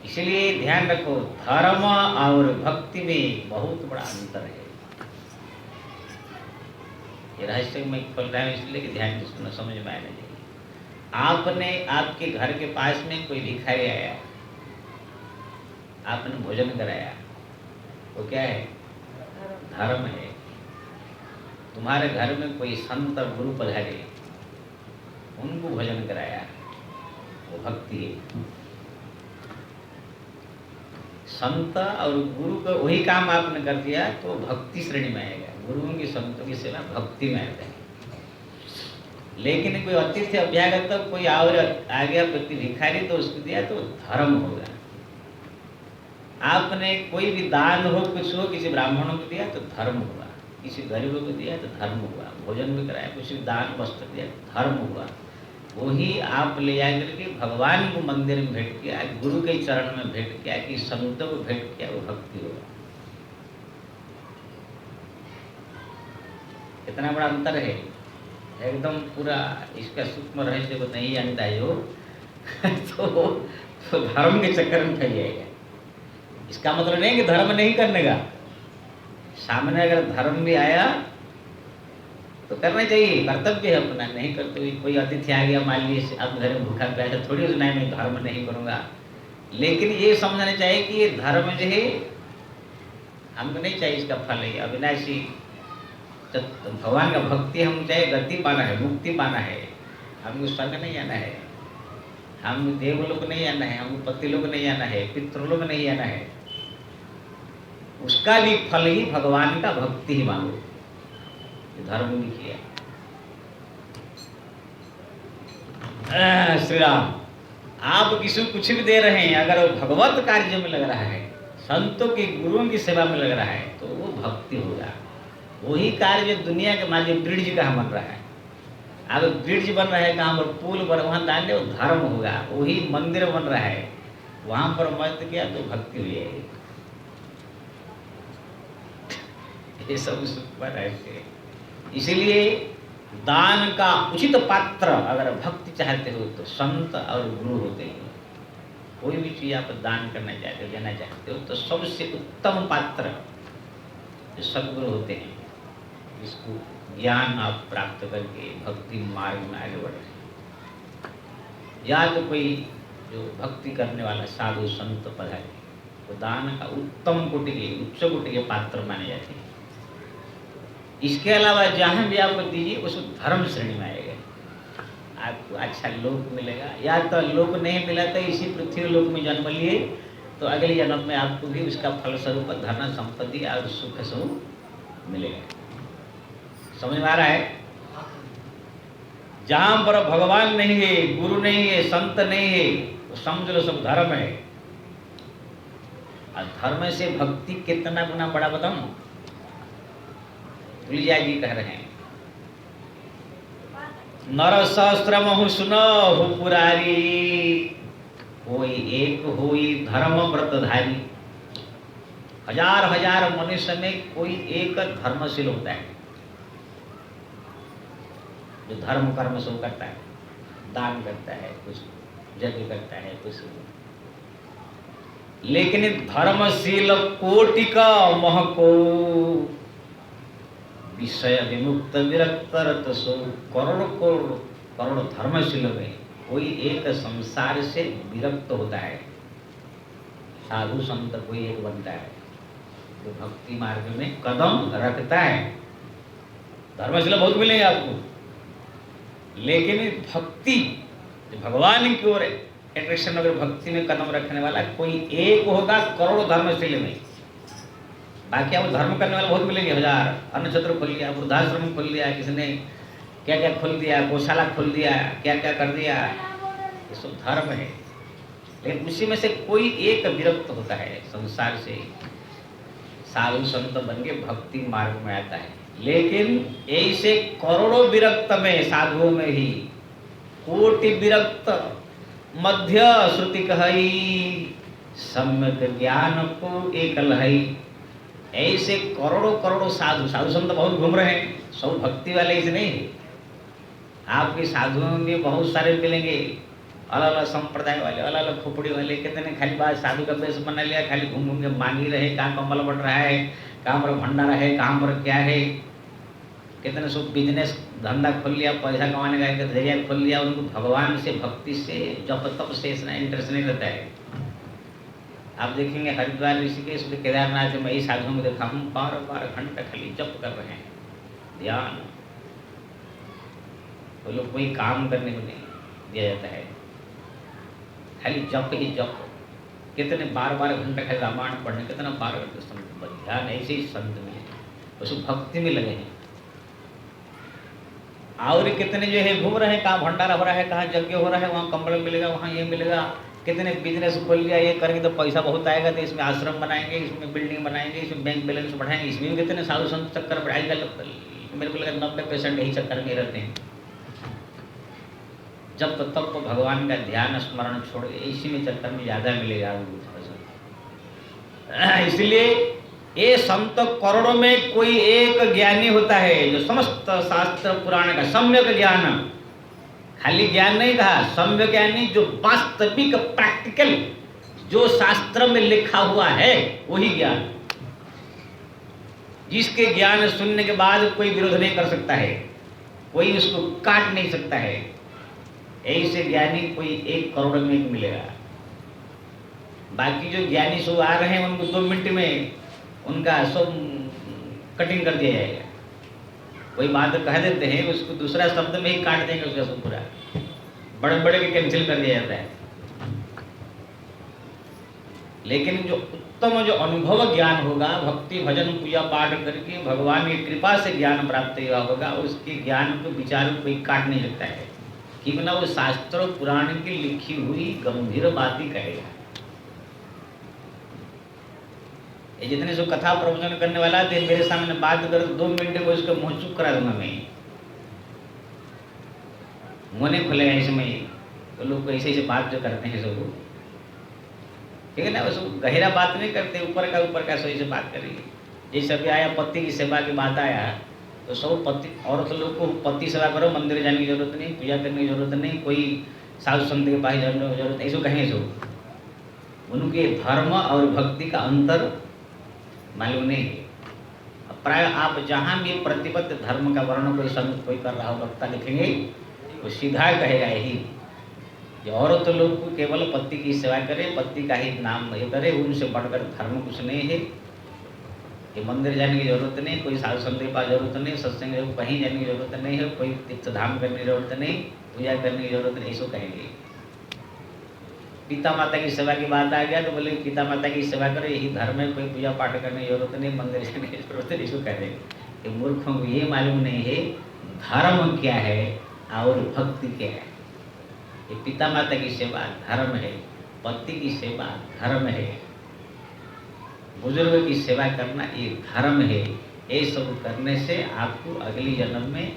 इसलिए ध्यान रखो, धर्म और भक्ति में बहुत बड़ा अंतर है। ये रहस्य मैं खोल रहा हूँ इसलिए कि ध्यान से सुनना, समझ में आना चाहिए। आपने आपके घर के पास में कोई भिखारी आया, आपने भोजन कराया, वो क्या है? धर्म है। तुम्हारे घर में कोई संत और गुरु पधारे, उनको भोजन कराया, वो भक्ति है। संत और गुरु का वही काम आपने कर दिया तो भक्ति श्रेणी में आएगा। गुरुओं की संतों की सेवा भक्ति में आता है। लेकिन कोई अतिथि अभ्यागत तो कोई और आ गया व्यक्ति भिखारी तो उसको दिया तो धर्म होगा। आपने कोई भी दान हो, कुछ हो, किसी ब्राह्मणों को दिया तो धर्म हुआ, किसी गरीबों को दिया तो धर्म हुआ, भोजन भी कराया, कुछ भी दान वस्त्र दिया धर्म हुआ। वही आप ले जाकर के भगवान को मंदिर में भेंट किया, गुरु के चरण में भेंट किया, कि संतों को भेंट किया, वो भक्ति होगा। कितना बड़ा अंतर है, एकदम पूरा। इसका सूक्ष्म रहस्य को नहीं जानता है जो तो धर्म के चक्कर में फंस जाएगा। इसका मतलब नहीं कि धर्म नहीं करने का, सामने अगर धर्म भी आया तो करना चाहिए, कर्तव्य है अपना। नहीं करते हुए कोई अतिथि आ गया, मान लीजिए आप घर में भूखा प्यासा, थोड़ी उस नहीं मैं धर्म नहीं करूँगा। लेकिन ये समझना चाहिए कि ये धर्म जो है हमको नहीं चाहिए, इसका फल है अविनाशी। तो भगवान का भक्ति हम चाहे गति पाना है, मुक्ति पाना है, हमको स्वर्ग नहीं आना है, हम देवलोक नहीं आना है, हमको पतिलोक नहीं आना है, पितृलोक नहीं आना है। उसका भी फल ही भगवान का भक्ति ही मांगो, धर्म भी किया। श्री राम, आप किसी को कुछ भी दे रहे हैं, अगर वो भगवत कार्य में लग रहा है, संतों की गुरुओं की सेवा में लग रहा है, तो वो भक्ति होगा। वही कार्य जो दुनिया के मान लीजिए ब्रिज कहाँ बन रहा है, अगर ब्रिज बन रहा है कहाँ पर, पुल पर, वहाँ दान दे, वो धर्म होगा। वही मंदिर बन रहा है, वहाँ पर मत किया तो भक्ति हुई है। ये सब सुपर है। इसीलिए दान का उचित पात्र अगर भक्ति चाहते हो तो संत और गुरु होते हैं। कोई भी चीज आप दान करना चाहते हो, देना चाहते हो, तो सबसे उत्तम पात्र जो सद्गुरु होते हैं, इसको ज्ञान आप प्राप्त करके भक्ति मार्ग में आगे बढ़ रहे हैं। या तो कोई जो भक्ति करने वाला साधु संत पधारे, तो दान का उत्तम कोटि के, उच्च कोटि के पात्र माने जाते हैं। इसके अलावा जहाँ भी आपको दीजिए उसको धर्म श्रेणी में आएगा, आपको अच्छा लोक मिलेगा। या तो लोक नहीं मिला तो इसी पृथ्वी लोक में जन्म लिए तो अगले जन्म में आपको भी उसका फलस्वरूप धन संपत्ति और सुख स्वरूप मिलेगा। समझ में आ रहा है? जहाँ पर भगवान नहीं है, गुरु नहीं है, संत नहीं है, तो समझ लो सब धर्म है। और धर्म से भक्ति कितना गुना बड़ा बताऊं? तुलजा जी कह रहे हैं, नर सहस्त्र महु सुनहु पुरारी, कोई एक होई धर्म व्रतधारी। हजार हजार मनुष्य में कोई एक धर्मशील होता है, जो धर्म कर्म सब करता है, दान करता है, कुछ यज्ञ करता है, कुछ। लेकिन धर्मशील कोटि का महको, विषय विमुक्त विरक्त रत सो। करोड़ करोड़ करोड़ धर्मशील में कोई एक संसार से विरक्त होता है। साधु संत कोई एक बनता है जो भक्ति मार्ग में कदम रखता है। धर्मशील बहुत मिलेंगे आपको, लेकिन भक्ति भगवान की ओर एट्रैक्शन, अगर भक्ति में कदम रखने वाला कोई एक होगा करोड़ धर्मशील में। बाकी आपको धर्म करने वाले बहुत मिलेंगे, हजार। अन्न छत्र खोल लिया, वृद्धाश्रम खोल दिया, किसी ने क्या क्या खोल दिया, गौशाला खोल दिया, क्या क्या कर दिया, ये सब धर्म है। लेकिन उसी में से कोई एक विरक्त होता है संसार से, साधु संत बन के भक्ति मार्ग में आता है। लेकिन ऐसे करोड़ों विरक्त में, साधुओं में ही कोटि विरक्त मध्य श्रुति कहई, सम्यक ज्ञान को एक लहई। ऐसे करोड़ों करोड़ों साधु संत बहुत घूम रहे हैं, सब भक्ति वाले ऐसे नहीं है। आपके साधुओं में बहुत सारे मिलेंगे, अलग अलग संप्रदाय वाले, अलग अलग खोपड़ी वाले। कितने खाली बात साधु का बेस बना लिया, खाली घूम घूम के मांग ही रहे, कहाँ कमल बढ़ रहा है, कहाँ पर भंडारा है, कहाँ पर क्या है। कितने सब बिजनेस धंधा खोल लिया, पैसा कमाने का एक जरिया खोल लिया। उनको भगवान से, भक्ति से, जब तब से इतना इंटरेस्ट नहीं रहता है। आप देखेंगे हरिद्वार, ऋषिकेश, केदारनाथ में, इस साधुओं में देखा, हम बार बार घंटा खाली जप कर रहे हैं, ध्यान। वो लोग कोई काम करने को नहीं दिया जाता है, खाली जप ही जप। कितने बार बार घंटा खाली रामायण पढ़ने, कितना बार ध्यान। ऐसे ही संत में उसको भक्ति में लगे हैं। और कितने जो है घूम रहे हैं, कहाँ भंडारा हो रहा है, कहाँ यज्ञ हो रहा है, वहाँ कंबल मिलेगा, वहाँ ये मिलेगा, कितने बिजनेस खोल लिया, ये करेंगे तो पैसा बहुत आएगा, तो इसमें आश्रम बनाएंगे, इसमें बिल्डिंग बनाएंगे, इसमें बैंक बैलेंस बढ़ाएंगे, इसमें भी कितने साधु संत चक्कर बढ़ाएगा। मेरे को लगा 90% यही चक्कर में रहते हैं। जब तब तो भगवान का ध्यान स्मरण छोड़ इसी में चक्कर में ज़्यादा मिलेगा। इसलिए ये संत करोड़ों में कोई एक ज्ञानी होता है जो समस्त शास्त्र पुराण का सम्यक ज्ञान, खाली ज्ञान नहीं कहा, सम्यक ज्ञानी जो वास्तविक प्रैक्टिकल जो शास्त्र में लिखा हुआ है वही ज्ञान, जिसके ज्ञान सुनने के बाद कोई विरोध नहीं कर सकता है, कोई उसको काट नहीं सकता है। ऐसे ज्ञानी कोई 1 करोड़ में एक मिलेगा। बाकी जो ज्ञानी सब आ रहे हैं उनको 2 मिनट में उनका सब कटिंग कर दिया जाएगा। कोई बात कह देते हैं उसको दूसरा शब्द में ही काट देंगे, उसका सब पूरा बड़े बड़े के कैंसिल कर दिया जाता है। लेकिन जो उत्तम जो अनुभव ज्ञान होगा, भक्ति भजन पूजा पाठ करके भगवान की कृपा से ज्ञान प्राप्त हुआ होगा, उसके ज्ञान को विचार कोई काट नहीं सकता है, कि बिना वो शास्त्र पुराण की लिखी हुई गंभीर बात ही कहेगा। ये जितने जो कथा प्रवचन करने वाला थे मेरे सामने बात कर 2 मिनट में उसका मुंह चुप करा दूंगा मैं, मुंह नहीं खुलेगा इसमें। तो लोग ऐसे ऐसे बात जो करते हैं सब, ठीक है ना, वो गहरा बात नहीं करते, ऊपर का सही से बात करेंगे। जैसे अभी आया पति की सेवा की बात आया, तो सब पति औरत लोग को पति सेवा करो, मंदिर जाने की जरूरत नहीं, पूजा करने की जरूरत नहीं, कोई साधु संत के पास जाने की जरूरत नहीं, ऐसा कहें सब। उनके धर्म और भक्ति का अंतर मालूम नहीं है। प्राय आप जहाँ भी प्रतिबद्ध धर्म का वर्णन कोई संत कोई कर रहा हो, वक्ता लिखेंगे, वो सीधा कहेगा यही, जो औरत लोग को केवल पति की सेवा करे, पति का ही नाम ये करे, उनसे बढ़कर धर्म कुछ नहीं है। ये मंदिर जाने की जरूरत नहीं, कोई साधु संत के पास जरूरत नहीं, सत्संग कहीं जाने की जरूरत नहीं है, कोई तीर्थधाम करने की जरूरत नहीं, पूजा करने की जरूरत नहीं, ऐसा कहेंगे। पिता माता की सेवा की बात आ गया तो बोले पिता माता की सेवा करो, यही धर्म है, कोई पूजा पाठ करने की जरूरत नहीं, मंदिर जाने की जरूरत नहीं, ऐसा कहेंगे। ये मूर्खों को ये मालूम नहीं है धर्म क्या है और भक्ति क्या है। ये पिता माता की सेवा धर्म है, पति की सेवा धर्म है, बुजुर्ग की सेवा करना ये धर्म है। ये सब करने से आपको अगली जन्म में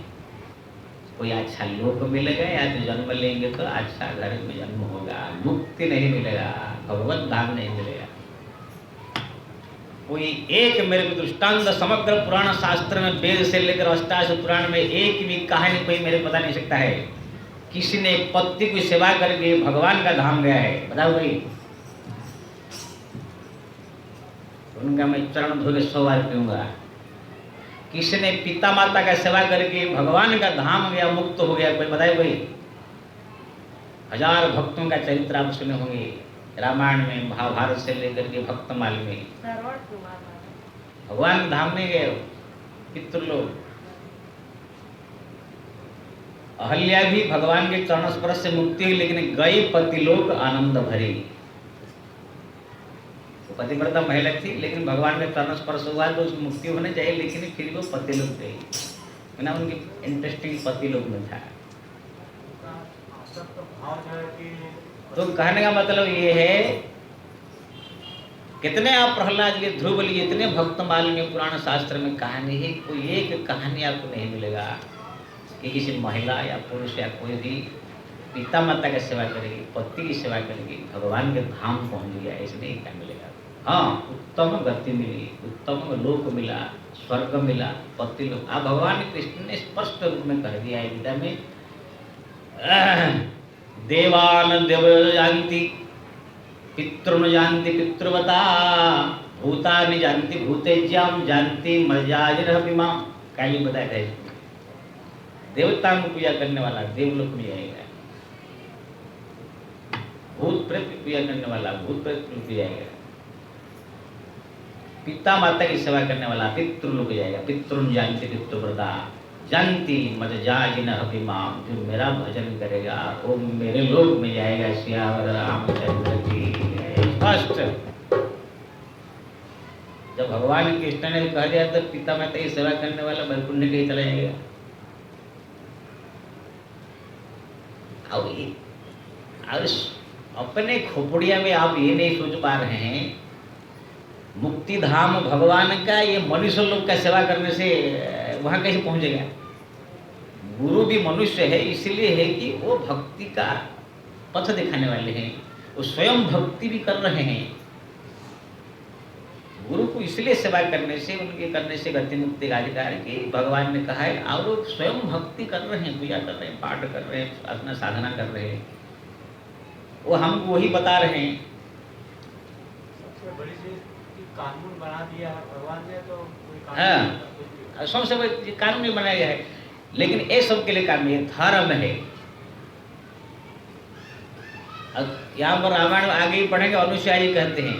कोई अच्छा लोक मिलेगा, या तो जन्म लेंगे तो अच्छा घर में जन्म होगा, मुक्ति नहीं मिलेगा, भगवत धाम नहीं मिलेगा। कोई एक मेरे को दृष्टांत समग्र पुराण शास्त्र में वेद से लेकर अष्टादश पुराण में एक भी कहानी कोई मेरे बता नहीं सकता है किसी ने पति की सेवा करके भगवान का धाम गया है। बताओ भाई, उनका मैं चरण धो के 100 बार पीऊंगा। किसी ने पिता माता का सेवा करके भगवान का धाम गया, मुक्त हो गया, कोई बताए भाई? 1000 भक्तों का चरित्र आप सुने होंगे रामायण में, महाभारत से लेकर के भक्तमाल में। भगवान धाम में गए पितृलोक। अहल्या भी भगवान के चरण स्पर्श से मुक्ति हुई, लेकिन गई पतिलोक आनंद भरी। पतिव्रता महिला थी, लेकिन भगवान में चरण स्पर्श हुआ तो उसको मुक्ति होने चाहिए, लेकिन फिर वो पतिलोक गई ना, उनकी इंटरेस्टिंग पतिलोक में था। तो कहने का मतलब ये है, कितने आप प्रहलाद लिए, ध्रुव लिए, इतने भक्तमाल में पुराण शास्त्र में कहानी है, कोई एक कहानी आपको नहीं मिलेगा कि किसी महिला या पुरुष या कोई भी पिता माता की सेवा करेगी, पति की सेवा करेगी, भगवान के धाम पहुंच गया, इसलिए क्या मिलेगा? हाँ, उत्तम गति मिली, उत्तम लोक मिला, स्वर्ग मिला, पति लोक। अब भगवान कृष्ण ने स्पष्ट रूप में कह दिया है गीता में, देवान देव जानती, पितृन जानती पितृवता, भूतानि जानती भूतेज्याम, जानती मर्यादिमा। काली बताया था इसमें, देवताओं को पूजा करने वाला देवलोक में जाएगा, भूत प्रेत की पूजा करने वाला भूत प्रेत लोक जाएगा, पिता माता की सेवा करने वाला पितृलोक जाएगा। पितृन जानती पितृव्रता, जानती मत जाजिन अभिमाम, जो मेरा भजन करेगा वो मेरे लोक में जाएगा। सियावर रामचंद्र की स्पष्ट। जब भगवान कृष्ण ने कह दिया तो पिता माता की सेवा करने वाला वैकुंठ के ही चला जाएगा। और अपने खोपड़िया में आप ये नहीं सोच पा रहे हैं, मुक्ति धाम भगवान का ये मनुष्य लोग का सेवा करने से वहाँ कैसे पहुँचेगा? गुरु भी मनुष्य है, इसलिए है कि वो भक्ति का पथ दिखाने वाले हैं, वो स्वयं भक्ति भी कर रहे हैं। गुरु को इसलिए सेवा करने से, उनके करने से गति मुक्ति का अधिकार है कि भगवान ने कहा है, और वो स्वयं भक्ति कर रहे हैं, पूजा कर रहे हैं, पाठ कर रहे हैं, अपना साधना कर रहे हैं, वो हमको वही बता रहे हैं। सबसे बड़ी चीज कि कानून बना दिया है भगवान ने, तो कोई हाँ, सबसे बड़ी कानून भी बनाया गया है, लेकिन ये सब के लिए कानून है, धर्म है। यहाँ पर रामायण आगे ही पढ़ेंगे, अनुसूया जी कहते हैं,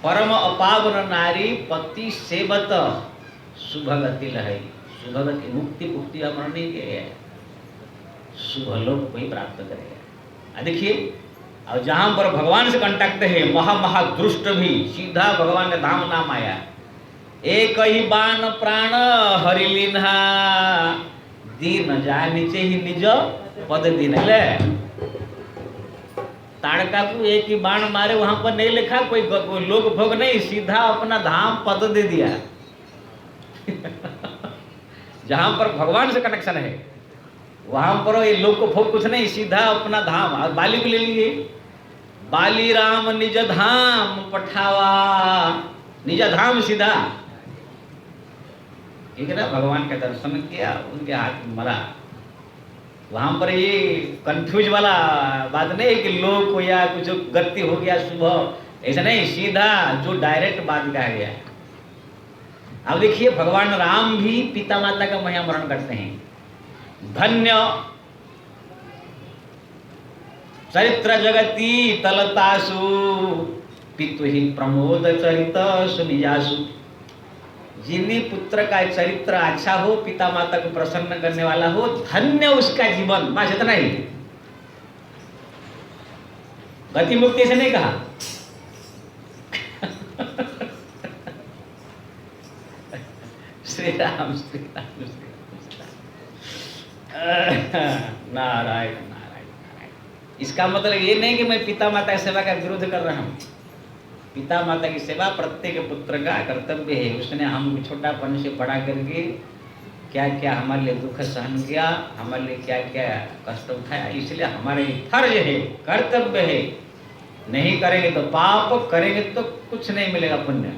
परम अपावन नारी पति सेवत शुभ गति लहई। शुभ गति मुक्ति पुक्ति अमर नहीं किया, शुभ लोक को ही प्राप्त करेगा। देखिए, और जहाँ पर भगवान से कांटेक्ट है, महादुष्ट भी सीधा भगवान का धाम नाम आया। एक ही बाण प्राण हरिलीन्हा, दीन जानिचे ही निज पद दीन। ले ताड़का को एक ही बाण मारे, वहां पर नहीं लिखा कोई लोक भोग नहीं, सीधा अपना धाम पद दे दिया। जहां पर भगवान से कनेक्शन है वहां पर ये लोक भोग कुछ नहीं, सीधा अपना धाम। और बाली को ले लिए, बाली राम निज धाम पठावा, निज धाम सीधा, ठीक है ना। भगवान का दर्शन किया, उनके हाथ में मरा। वहां पर ये कंफ्यूज वाला बात नहीं कि लोग को या कुछ गति हो गया शुभ, ऐसा नहीं, सीधा जो डायरेक्ट बात कहा गया। अब देखिए, भगवान राम भी पिता माता का महिमा करते हैं। धन्य चरित्र जगती तलतासु, पितुहि प्रमोद चरित सुनिजासु। जिन्हीं पुत्र का चरित्र अच्छा हो, पिता माता को प्रसन्न करने वाला हो, धन्य उसका जीवन। बस इतना ही, गति मुक्ति से नहीं कहा। श्री राम श्री राम श्री राम, नारायण नारायण नारायण। इसका मतलब ये नहीं कि मैं पिता माता की सेवा का विरोध कर रहा हूं। पिता माता की सेवा प्रत्येक पुत्र का कर्तव्य है। उसने हम छोटापन से बड़ा करके क्या क्या हमारे लिए दुख सहन किया, हमारे लिए क्या क्या कष्ट उठाया, इसलिए हमारे फर्ज है, कर्तव्य है। नहीं करेंगे तो पाप, करेंगे तो कुछ नहीं मिलेगा पुण्य।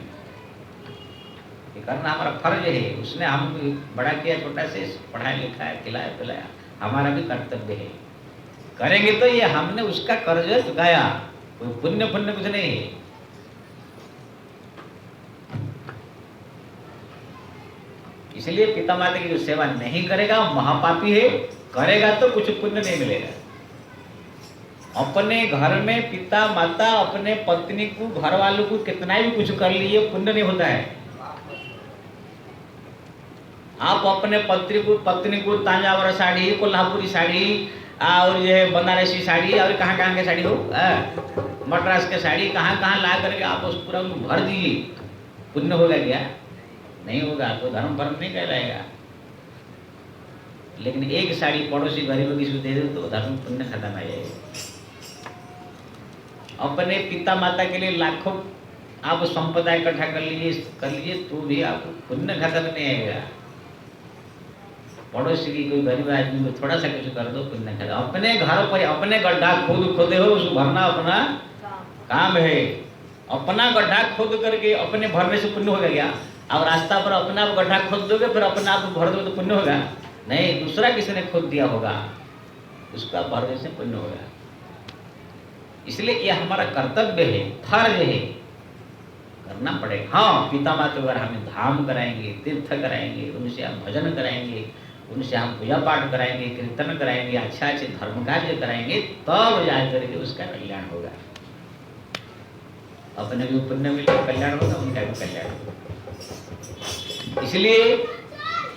ये करना हमारा फर्ज है। उसने हमको बड़ा किया, छोटा से पढ़ाया लिखाया, खिलाया पिलाया, हमारा भी कर्तव्य है। करेंगे तो ये हमने उसका कर्ज चुकाया, कोई पुण्य पुण्य कुछ नहीं है। इसलिए पिता माता की जो सेवा नहीं करेगा महापापी है, करेगा तो कुछ पुण्य नहीं मिलेगा। अपने घर में पिता माता, अपने पत्नी को, घर वालों को कितना भी कुछ कर लिए, पुण्य नहीं होता है। आप अपने पत्नी को तांजावर साड़ी, कोल्हापुरी साड़ी और ये बनारसी साड़ी और कहाँ के साड़ी हो, मद्रास के साड़ी कहाँ ला करके आप उस पूरा भर दीजिए, पुण्य होगा क्या? नहीं होगा। तो धर्म परम नहीं कहलाएगा। लेकिन एक साड़ी पड़ोसी गरीबों की दे दो तो धर्म पुण्य खत्म आ जाएगा। अपने पिता माता के लिए लाखों आप संपदा इकट्ठा कर लीजिए तो भी आपको पुण्य खत्म नहीं आएगा। पड़ोसी की कोई गरीब आदमी को थोड़ा सा कुछ कर दो, पुण्य खत्म। अपने घर पर अपने गड्ढा खोदे हो, उसको भरना अपना काम है। अपना गड्ढा खोद करके अपने भरने से पुण्य होगा क्या? अब रास्ता पर अपना आप गड्ढा खोद दोगे, फिर अपना आप भर दोगे तो पुण्य होगा? नहीं, दूसरा किसी ने खोद दिया होगा, उसका भरने से पुण्य होगा। इसलिए यह हमारा कर्तव्य है, फर्ज है, करना पड़ेगा। हाँ, पिता माता अगर हमें धाम कराएंगे, तीर्थ कराएंगे, उनसे हम भजन कराएंगे, उनसे हम पूजा पाठ कराएंगे, कीर्तन कराएंगे, अच्छे धर्म कार्य कराएंगे, तब जाकर के उसका कल्याण होगा। अपने भी पुण्य मिलेगा, कल्याण होगा, उनका भी कल्याण होगा। इसलिए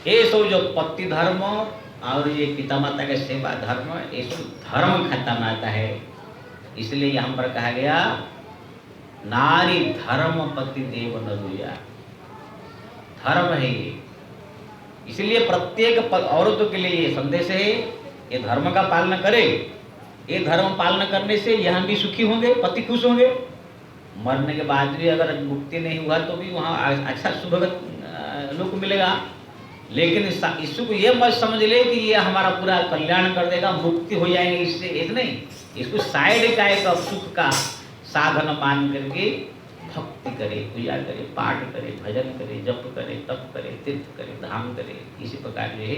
ये सब जो पति धर्म और ये पिता माता का सेवा धर्म, ये सब धर्म खत्म आता है। इसलिए यहाँ पर कहा गया नारी धर्म पति देव न दुजा, धर्म है ये। इसलिए प्रत्येक औरतों के लिए ये संदेश है, ये धर्म का पालन करे ये धर्म पालन करने से यहाँ भी सुखी होंगे, पति खुश होंगे, मरने के बाद भी अगर मुक्ति नहीं हुआ तो भी वहाँ अच्छा सुभगत लोक मिलेगा। लेकिन इसको ये मत समझ ले कि ये हमारा पूरा कल्याण कर देगा, मुक्ति हो जाएगी इससे, ऐसा नहीं। इसको साइड का एक सुख का साधन मान करके भक्ति करे, पूजा करे, पाठ करे, भजन करे, जप करे, तप करे, तीर्थ करे, धाम करे, इसी प्रकार जो है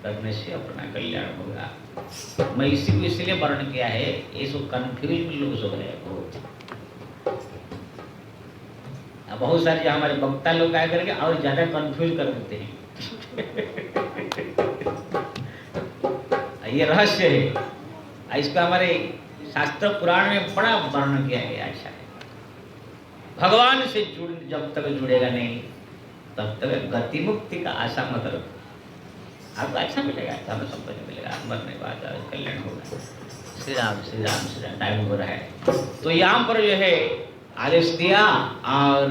करने से अपना कल्याण होगा। मैं इसी को इसलिए वर्ण किया है, ये सब कन्फ्यूज लोग सब है बहुत सारे हमारे वक्ता लोग क्या करके और ज्यादा कंफ्यूज कर देते हैं ये रहस्य है, इसको हमारे शास्त्र पुराण में बड़ा वर्णन किया गया। अच्छा है, भगवान से जब तक जुड़ेगा नहीं तब तक गति मुक्ति का आशा मत रखो। आपको अच्छा मिलेगा, धन संपत्ति मिलेगा, मरने के बाद कल्याण होगा। श्री राम श्री राम श्री राम। टाइम हो रहा है तो यहाँ पर जो है आदेश दिया और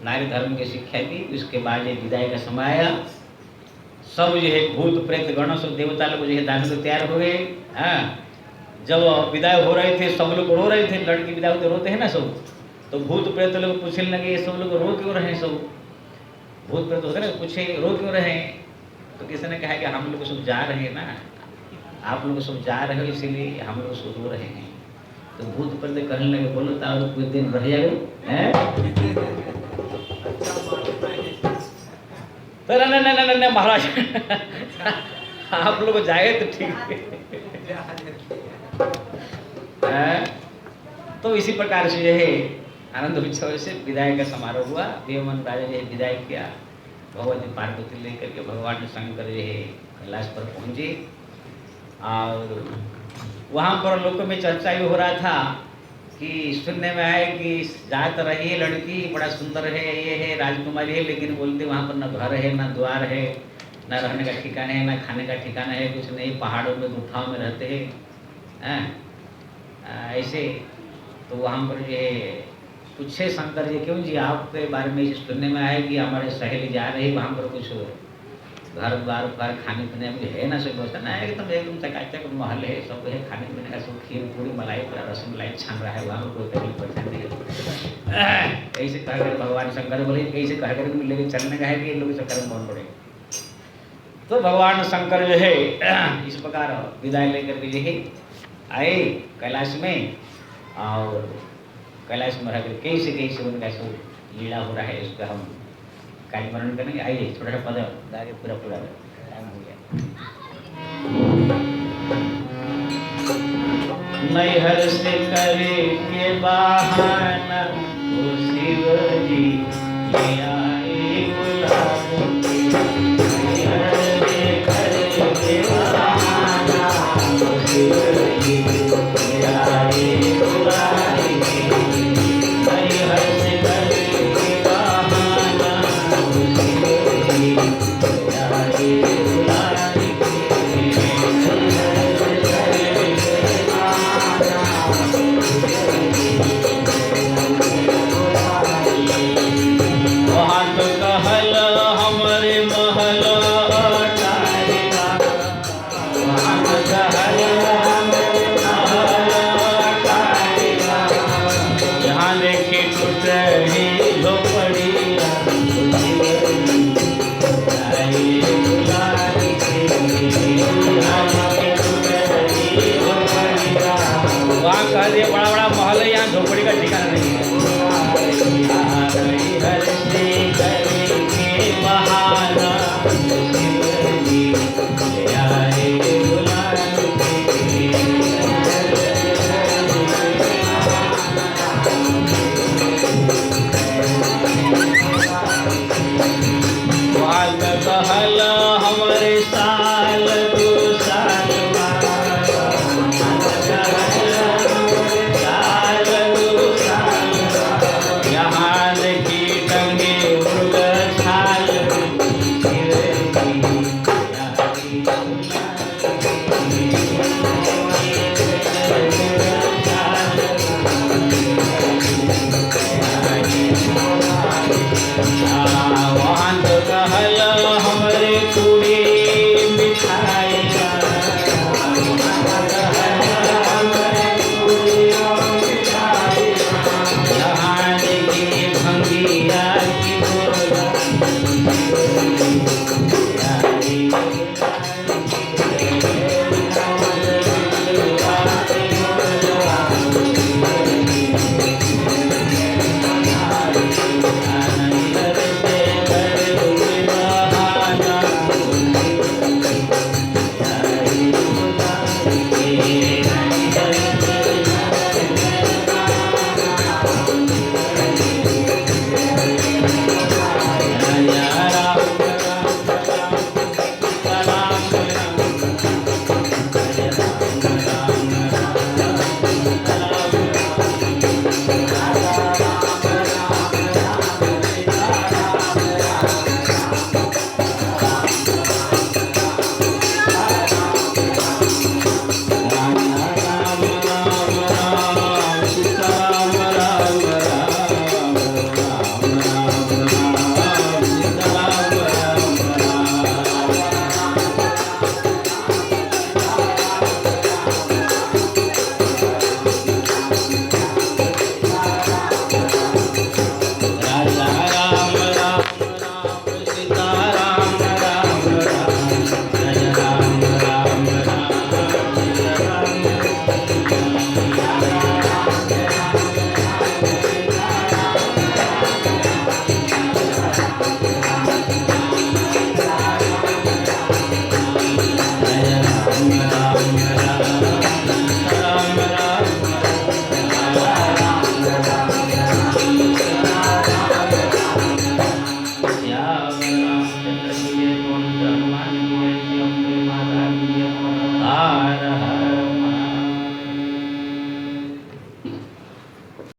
नारी धर्म की शिक्षा दी। उसके बाद ये विदाई का समय आया, सब जो है भूत प्रेत गण सब देवता लोग जो है दान को तैयार हो गए। जब विदाई हो रहे थे सब लोग रो रहे थे, लड़की विदाई होते रोते हैं ना सब, तो भूत प्रेत लोग पूछने लगे सब लोग रो क्यों रहे हैं, सब भूत प्रेत होते ना पूछे रो क्यों रहे हैं, तो किसी ने कहा कि हम लोग सब जा रहे हैं ना, आप लोग सब जा रहे हो इसीलिए हम लोग सब रो रहे हैं। तो भूत प्रेत कहने लगे बोलो तो और कोई दिन रह जाए तो न महाराज आप लोग जाए तो ठीक है। तो इसी प्रकार से जो है आनंद उत्सव से विदाई का समारोह हुआ। देवमन राजा ने विदाई किया, भगवती पार्वती लेकर के भगवान शंकर जो है कैलाश पर पहुंचे और वहाँ पर लोगों में चर्चा भी हो रहा था कि सुनने में आए कि जात रही है लड़की बड़ा सुंदर है, ये है राजकुमारी है, लेकिन बोलते वहाँ पर न घर है न द्वार है, न रहने का ठिकाना है, न खाने का ठिकाना है, कुछ नहीं, पहाड़ों में गुफाओं में रहते हैं ऐसे। तो वहाँ पर ये पूछे शंकर जी क्यों जी आपके बारे में सुनने में आए कि हमारे सहेली जा रही वहाँ पर कुछ घर द्वार पर खाने पीने में है ना, सब व्यवस्था ना है, एकदम चकाचक महल है, सब है, खाने पीने का सब खीर पूरी मलाई पूरा रसमलाई छान रहा है, वहाँ पर कोई तकलीफ परेशानी नहीं है। ऐसे कह कर भगवान शंकर बोले ऐसे कह कर लेके चलने का है कि इन लोग चक्कर में कौन पड़े। तो भगवान शंकर जो है इस प्रकार विदाई लेकर के जो है आए कैलाश में और कैलाश में रहकर कैसे उनका सब लीला हो रहा है उसका हम कार्य वर्णन करेंगे। आइए थोड़ा सा पद आगे पूरा टाइम हो गया। नैहर से करे के बहाना ओ शिव जी ले आए बुलाने, नैहर से करे के बहाना ओ शिव जी ले आए बुलाने, नैहर से करे के बहाना ओ शिव जी ले आए बुलाने, बड़ा बड़ा महल है, यहाँ झोपड़ी का ठिकाना नहीं है।